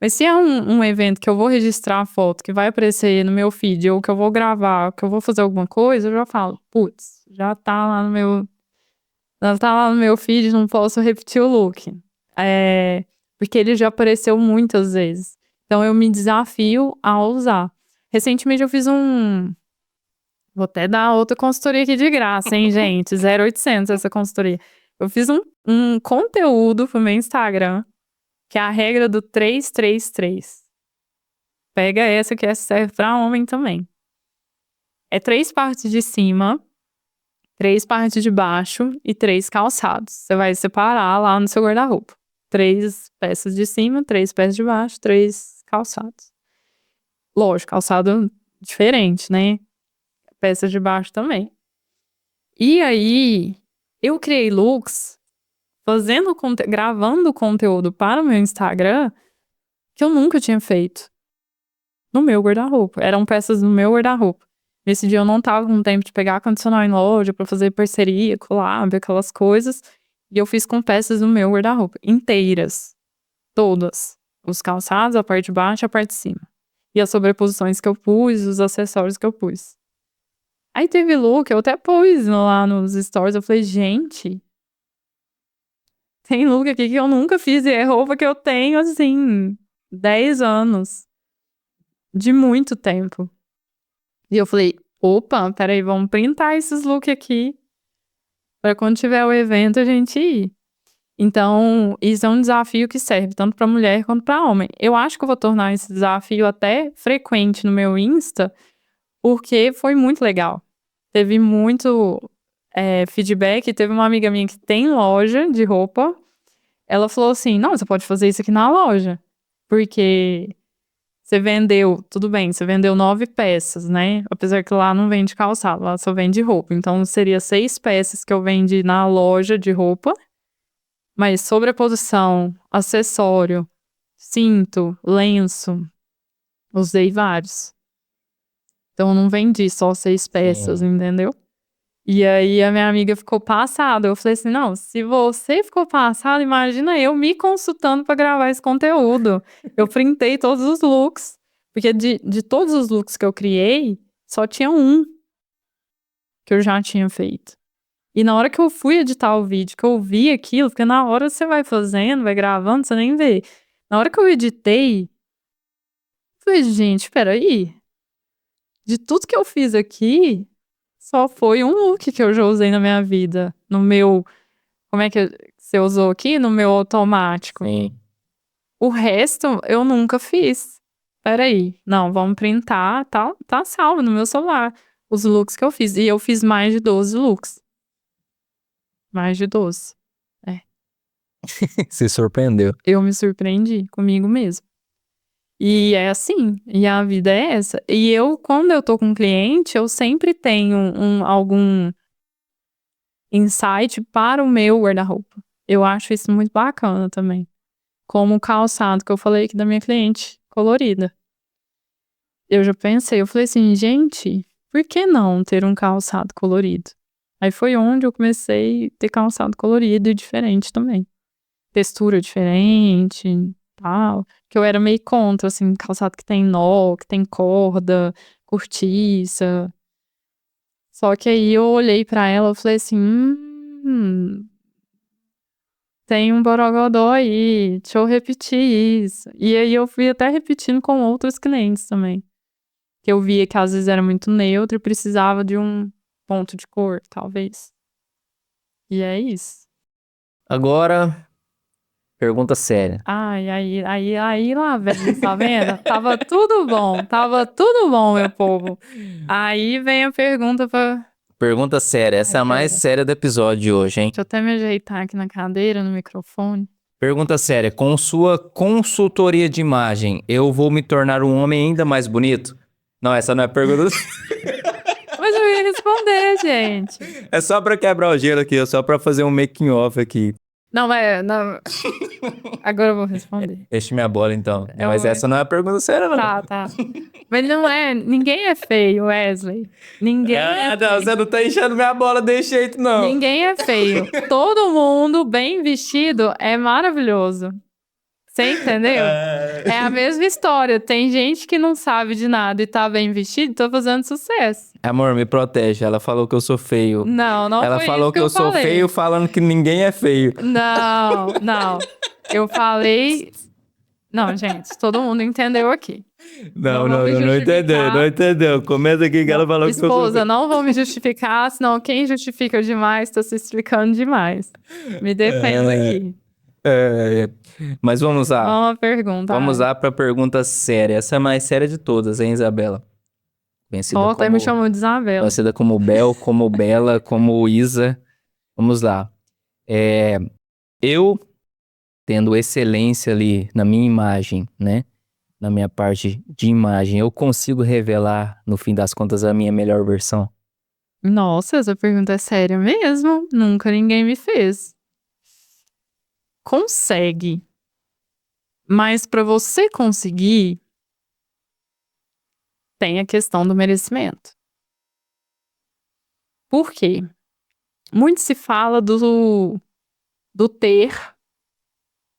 Speaker 2: Mas se é um evento que eu vou registrar a foto, que vai aparecer no meu feed, ou que eu vou gravar, ou que eu vou fazer alguma coisa, eu já falo, putz, já tá lá no meu feed, não posso repetir o look. Porque ele já apareceu muitas vezes. Então eu me desafio a usar. Recentemente eu fiz vou até dar outra consultoria aqui de graça, hein, gente? 0800 essa consultoria. Eu fiz um conteúdo pro meu Instagram, que é a regra do 333. Pega essa que essa serve pra homem também. É 3 partes de cima, 3 partes de baixo e 3 calçados. Você vai separar lá no seu guarda-roupa. 3 peças de cima, 3 peças de baixo, 3 calçados. Lógico, calçado diferente, né? Peças de baixo também. E aí, eu criei looks gravando conteúdo para o meu Instagram que eu nunca tinha feito no meu guarda-roupa. Eram peças no meu guarda-roupa. Nesse dia eu não tava com tempo de pegar condicional em loja pra fazer parceria, collab, aquelas coisas. E eu fiz com peças no meu guarda-roupa. Inteiras. Todas. Os calçados, a parte de baixo e a parte de cima. E as sobreposições que eu pus, os acessórios que eu pus. Aí teve look, eu até pus lá nos stories. Eu falei, gente, tem look aqui que eu nunca fiz. E é roupa que eu tenho, assim, 10 anos. De muito tempo. E eu falei, opa, peraí, vamos printar esses looks aqui para quando tiver o evento a gente ir. Então, isso é um desafio que serve tanto para mulher quanto para homem. Eu acho que eu vou tornar esse desafio até frequente no meu Insta, porque foi muito legal. Teve muito feedback. Teve uma amiga minha que tem loja de roupa. Ela falou assim, não, você pode fazer isso aqui na loja. Porque você vendeu, tudo bem, você vendeu 9 peças, né? Apesar que lá não vende calçado, lá só vende roupa. Então, seria 6 peças que eu vendi na loja de roupa. Mas sobreposição, acessório, cinto, lenço, usei vários. Então, eu não vendi só 6 peças, entendeu? E aí, a minha amiga ficou passada. Eu falei assim, não, se você ficou passada, imagina eu me consultando pra gravar esse conteúdo. Eu printei todos os looks. Porque de todos os looks que eu criei, só tinha um que eu já tinha feito. E na hora que eu fui editar o vídeo, que eu vi aquilo, porque na hora você vai fazendo, vai gravando, você nem vê. Na hora que eu editei, eu falei, gente, peraí. De tudo que eu fiz aqui, só foi um look que eu já usei na minha vida. No meu... Como é que você usou aqui? No meu automático.
Speaker 1: Sim.
Speaker 2: O resto eu nunca fiz. Peraí. Não, vamos printar. Tá salvo no meu celular. Os looks que eu fiz. E eu fiz mais de 12 looks. Mais de 12.
Speaker 1: Se surpreendeu.
Speaker 2: Eu me surpreendi comigo mesmo. E é assim. E a vida é essa. E eu, quando eu tô com um cliente, eu sempre tenho algum insight para o meu guarda-roupa. Eu acho isso muito bacana também. Como o calçado que eu falei aqui da minha cliente, colorida. Eu já pensei, eu falei assim, gente, por que não ter um calçado colorido? Aí foi onde eu comecei a ter calçado colorido e diferente também. Textura diferente, tal. Que eu era meio contra, assim, calçado que tem nó, que tem corda, cortiça. Só que aí eu olhei pra ela e falei assim, tem um borogodó aí, deixa eu repetir isso. E aí eu fui até repetindo com outros clientes também. Que eu via que às vezes era muito neutro e precisava de um ponto de cor, talvez. E é isso.
Speaker 1: Agora, pergunta séria.
Speaker 2: Ai, aí lá, velho, tá vendo? Tava tudo bom, meu povo. Aí vem a pergunta pra...
Speaker 1: Pergunta séria. Essa é a mais
Speaker 2: pera.
Speaker 1: séria do episódio de hoje, hein?
Speaker 2: Deixa eu até me ajeitar aqui na cadeira, no microfone.
Speaker 1: Pergunta séria. Com sua consultoria de imagem, eu vou me tornar um homem ainda mais bonito? Não, essa não é pergunta.
Speaker 2: Mas eu ia responder, gente.
Speaker 1: É só pra quebrar o gelo aqui, só pra fazer um making off aqui.
Speaker 2: Não. Agora eu vou responder.
Speaker 1: Deixa minha bola então.
Speaker 2: Eu
Speaker 1: Mas
Speaker 2: vou-
Speaker 1: essa não é a pergunta séria, não.
Speaker 2: Tá. Mas não é. Ninguém é feio, Wesley. Ninguém é
Speaker 1: Não,
Speaker 2: feio.
Speaker 1: você não tá enchendo minha bola desse jeito, não.
Speaker 2: Ninguém é feio. Todo mundo bem vestido é maravilhoso. Você entendeu? É a mesma história. Tem gente que não sabe de nada e tá bem vestido e tá fazendo sucesso.
Speaker 1: Amor, me protege. Ela falou que eu sou feio.
Speaker 2: Não
Speaker 1: Ela
Speaker 2: foi
Speaker 1: falou
Speaker 2: isso
Speaker 1: que eu sou
Speaker 2: falei.
Speaker 1: feio falando que ninguém é feio.
Speaker 2: Não. Eu falei... Não, gente, todo mundo entendeu aqui.
Speaker 1: Não
Speaker 2: vou me justificar.
Speaker 1: Não entendeu. Começa aqui que ela falou que eu sou
Speaker 2: Esposa,
Speaker 1: feio.
Speaker 2: não vou me justificar, senão quem justifica demais tá se explicando demais. Me defenda aqui.
Speaker 1: Mas vamos lá.
Speaker 2: Uma pergunta.
Speaker 1: Vamos lá pra pergunta séria. Essa é a mais séria de todas, hein, Isabela? Conhecida
Speaker 2: Ó, até me chamou de Isabela.
Speaker 1: conhecida como Bel, como Bela, como Isa. Vamos lá. Eu, tendo excelência ali na minha imagem, né? Na minha parte de imagem, eu consigo revelar, no fim das contas, a minha melhor versão?
Speaker 2: Nossa, essa pergunta é séria mesmo. Nunca ninguém me fez. Consegue. Mas pra você conseguir, tem a questão do merecimento. Por quê? Muito se fala do ter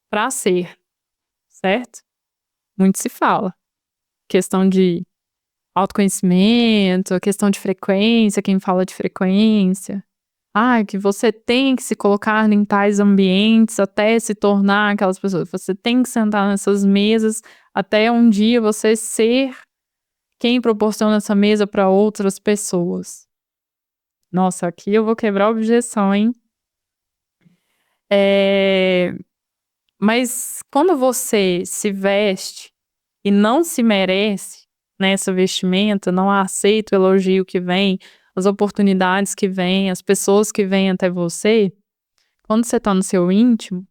Speaker 2: pra ser, certo? Muito se fala. Questão de autoconhecimento, a questão de frequência, quem fala de frequência. Que você tem que se colocar em tais ambientes até se tornar aquelas pessoas. Você tem que sentar nessas mesas até um dia você ser quem proporciona essa mesa para outras pessoas. Nossa, aqui eu vou quebrar a objeção, hein? Mas quando você se veste e não se merece nessa vestimenta, não aceita o elogio que vem, as oportunidades que vêm, as pessoas que vêm até você, quando você tá no seu íntimo, o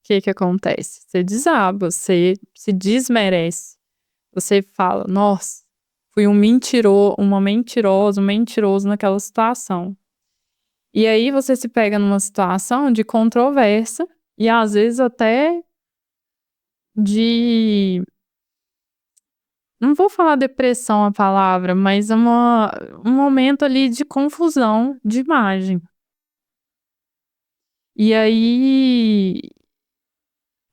Speaker 2: que acontece? Você desaba, você se desmerece. Você fala, nossa, fui uma mentirosa, um mentiroso naquela situação. E aí você se pega numa situação de controvérsia e às vezes até de... Não vou falar depressão a palavra, mas é um momento ali de confusão de imagem. E aí,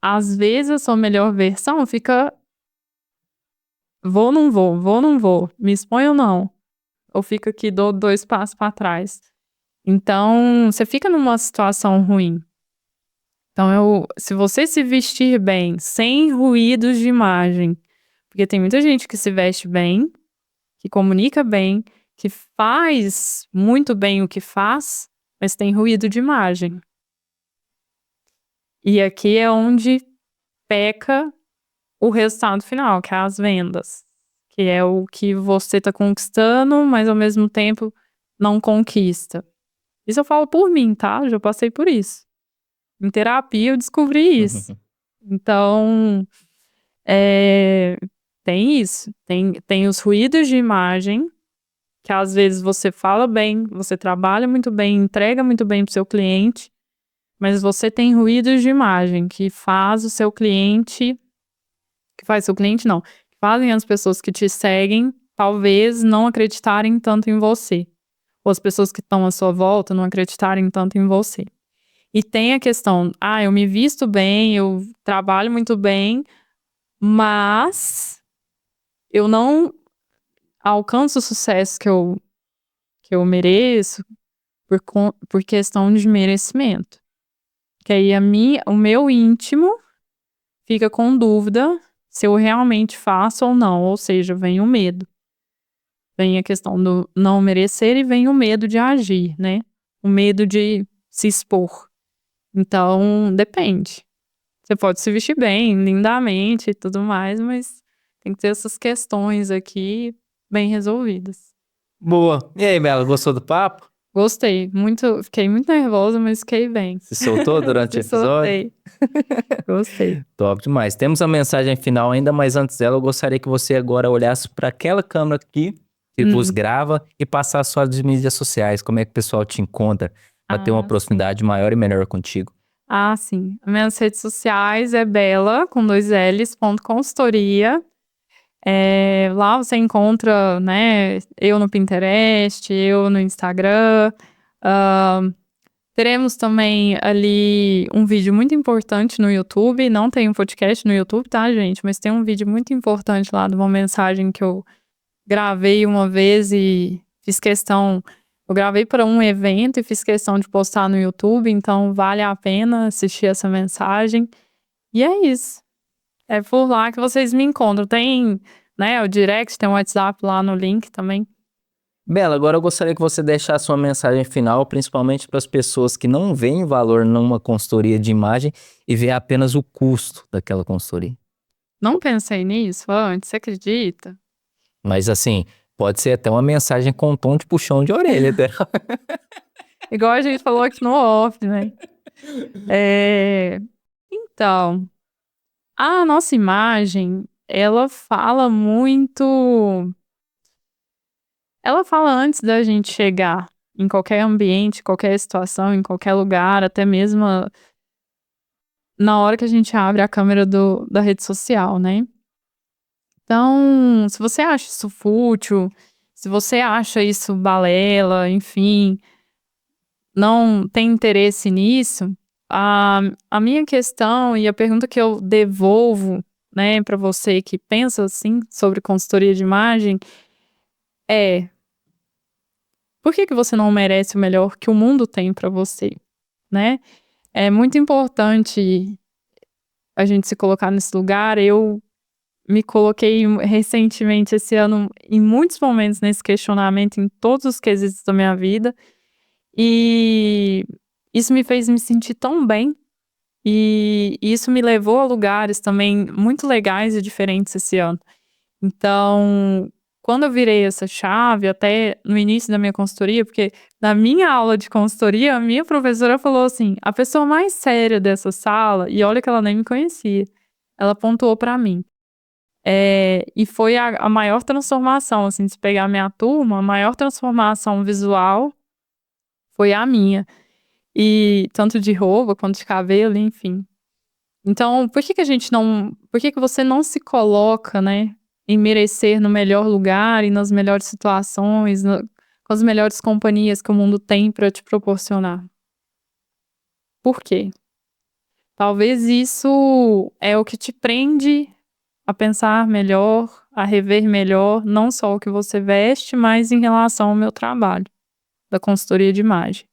Speaker 2: às vezes a sua melhor versão fica... Vou, não vou, me exponho ou não. ou fica aqui, dou 2 passos para trás. Então, você fica numa situação ruim. Então, se você se vestir bem, sem ruídos de imagem, porque tem muita gente que se veste bem, que comunica bem, que faz muito bem o que faz, mas tem ruído de imagem. E aqui é onde peca o resultado final, que é as vendas. Que é o que você está conquistando, mas ao mesmo tempo não conquista. Isso eu falo por mim, tá? Eu já passei por isso. Em terapia eu descobri isso. Então, tem isso. Tem os ruídos de imagem, que às vezes você fala bem, você trabalha muito bem, entrega muito bem pro seu cliente, mas você tem ruídos de imagem que faz o seu cliente, que faz seu cliente não, que fazem as pessoas que te seguem talvez não acreditarem tanto em você. Ou as pessoas que estão à sua volta não acreditarem tanto em você. E tem a questão, eu me visto bem, eu trabalho muito bem, mas eu não alcanço o sucesso que eu mereço por questão de merecimento. Que aí o meu íntimo fica com dúvida se eu realmente faço ou não, ou seja, vem o medo. Vem a questão do não merecer e vem o medo de agir, né? O medo de se expor. Então, depende. Você pode se vestir bem, lindamente e tudo mais, mas tem que ter essas questões aqui bem resolvidas.
Speaker 1: Boa. E aí, Bela, gostou do papo?
Speaker 2: Gostei, fiquei muito nervosa, mas fiquei bem.
Speaker 1: Se soltou durante o
Speaker 2: Me
Speaker 1: episódio?
Speaker 2: soltei. Gostei.
Speaker 1: Top demais. Temos a mensagem final ainda, mas antes dela, eu gostaria que você agora olhasse para aquela câmera aqui que vos grava e passasse suas mídias sociais. Como é que o pessoal te encontra para ter uma proximidade maior e melhor contigo?
Speaker 2: Sim. As minhas redes sociais é bela, com 2 L's, .consultoria. Lá você encontra, né, eu no Pinterest, eu no Instagram. Teremos também ali um vídeo muito importante no YouTube. Não tem um podcast no YouTube, tá, gente? Mas tem um vídeo muito importante lá de uma mensagem que eu gravei uma vez e fiz questão. Eu gravei para um evento e fiz questão de postar no YouTube, então vale a pena assistir essa mensagem. E é isso. É por lá que vocês me encontram. Tem, né, o direct, tem o WhatsApp lá no link também.
Speaker 1: Bela, agora eu gostaria que você deixasse uma mensagem final, principalmente para as pessoas que não veem valor numa consultoria de imagem e vê apenas o custo daquela consultoria.
Speaker 2: Não pensei nisso antes, você acredita?
Speaker 1: Mas assim, pode ser até uma mensagem com um tom de puxão de orelha dela.
Speaker 2: Igual a gente falou aqui no off, né? Então, a nossa imagem, ela fala muito. Ela fala antes da gente chegar em qualquer ambiente, qualquer situação, em qualquer lugar, até mesmo na hora que a gente abre a câmera da rede social, né? Então, se você acha isso fútil, se você acha isso balela, enfim, não tem interesse nisso, a minha questão e a pergunta que eu devolvo, né, para você que pensa assim sobre consultoria de imagem é: por que você não merece o melhor que o mundo tem para você, né? É muito importante a gente se colocar nesse lugar. Eu me coloquei recentemente esse ano em muitos momentos nesse questionamento em todos os quesitos da minha vida. E isso me fez me sentir tão bem. E isso me levou a lugares também muito legais e diferentes esse ano. Então, quando eu virei essa chave, até no início da minha consultoria, porque na minha aula de consultoria, a minha professora falou assim: a pessoa mais séria dessa sala, e olha que ela nem me conhecia, ela pontuou pra mim. E foi a maior transformação, assim, se pegar a minha turma, a maior transformação visual foi a minha. E tanto de roupa quanto de cabelo, enfim. Então, por que você não se coloca, né, em merecer no melhor lugar e nas melhores situações, com as melhores companhias que o mundo tem para te proporcionar? Por quê? Talvez isso é o que te prende a pensar melhor, a rever melhor não só o que você veste, mas em relação ao meu trabalho da consultoria de imagem.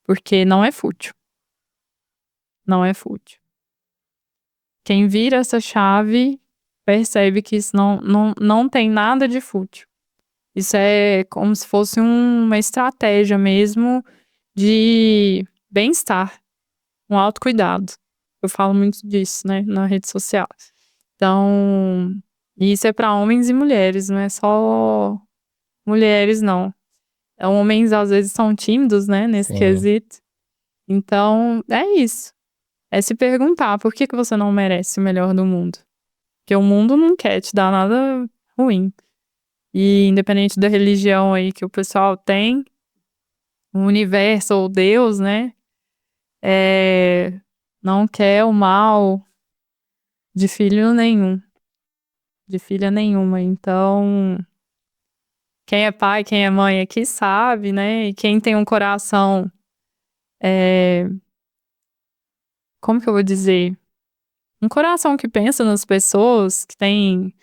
Speaker 2: Porque não é fútil. Não é fútil. Quem vira essa chave percebe que isso não tem nada de fútil. Isso é como se fosse uma estratégia mesmo de bem-estar, um autocuidado. Eu falo muito disso, né, na rede social. Então, isso é para homens e mulheres, não é só mulheres, não. Homens às vezes são tímidos, né, nesse quesito. Então, é isso. É se perguntar, por que você não merece o melhor do mundo? Porque o mundo não quer te dar nada ruim. E independente da religião aí que o pessoal tem, o universo ou Deus, né, não quer o mal de filho nenhum, de filha nenhuma. Então, quem é pai, quem é mãe aqui sabe, né, e quem tem um coração, como que eu vou dizer? Um coração que pensa nas pessoas, que tem,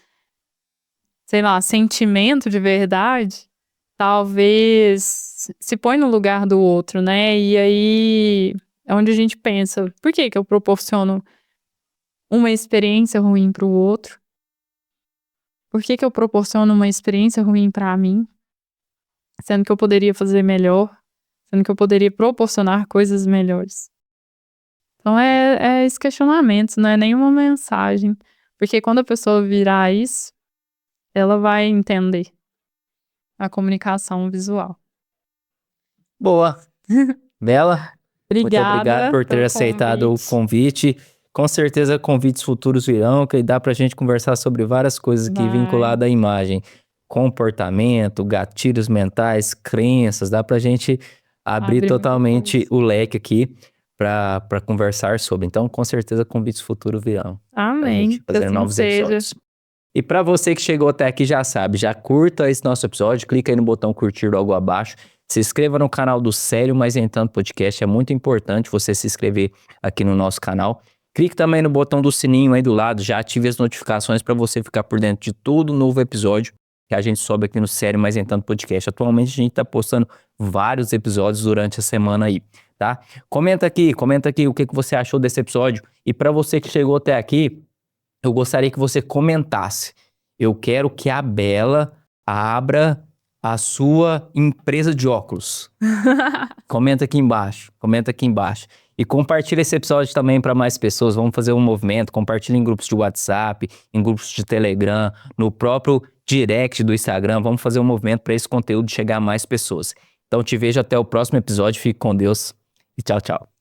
Speaker 2: sei lá, sentimento de verdade, talvez se põe no lugar do outro, né? E aí é onde a gente pensa, por que eu proporciono uma experiência ruim para o outro? Por que eu proporciono uma experiência ruim para mim? Sendo que eu poderia fazer melhor, sendo que eu poderia proporcionar coisas melhores. Então é esse questionamento, não é nenhuma mensagem. Porque quando a pessoa virar isso, ela vai entender a comunicação visual.
Speaker 1: Boa. Bela, muito obrigado por ter
Speaker 2: pelo
Speaker 1: aceitado o convite. Com certeza convites futuros virão, que dá pra gente conversar sobre várias coisas aqui vinculadas à imagem. Comportamento, gatilhos mentais, crenças, dá pra gente abrir totalmente o leque aqui para conversar sobre. Então, com certeza, convites futuros virão.
Speaker 2: Amém.
Speaker 1: Fazer
Speaker 2: assim
Speaker 1: novos
Speaker 2: seja.
Speaker 1: episódios. E para você que chegou até aqui, já sabe, já curta esse nosso episódio, clica aí no botão curtir logo abaixo, se inscreva no canal do Sério Mas Nem Tanto Podcast, é muito importante você se inscrever aqui no nosso canal. Clique também no botão do sininho aí do lado, já ative as notificações para você ficar por dentro de todo novo episódio que a gente sobe aqui no Sério Mas Nem Tanto Podcast. Atualmente a gente está postando vários episódios durante a semana aí, tá? Comenta aqui o que você achou desse episódio. E para você que chegou até aqui, eu gostaria que você comentasse. Eu quero que a Bela abra a sua empresa de óculos. Comenta aqui embaixo. E compartilha esse episódio também para mais pessoas. Vamos fazer um movimento. Compartilha em grupos de WhatsApp, em grupos de Telegram, no próprio direct do Instagram. Vamos fazer um movimento para esse conteúdo chegar a mais pessoas. Então te vejo até o próximo episódio. Fique com Deus e tchau, tchau.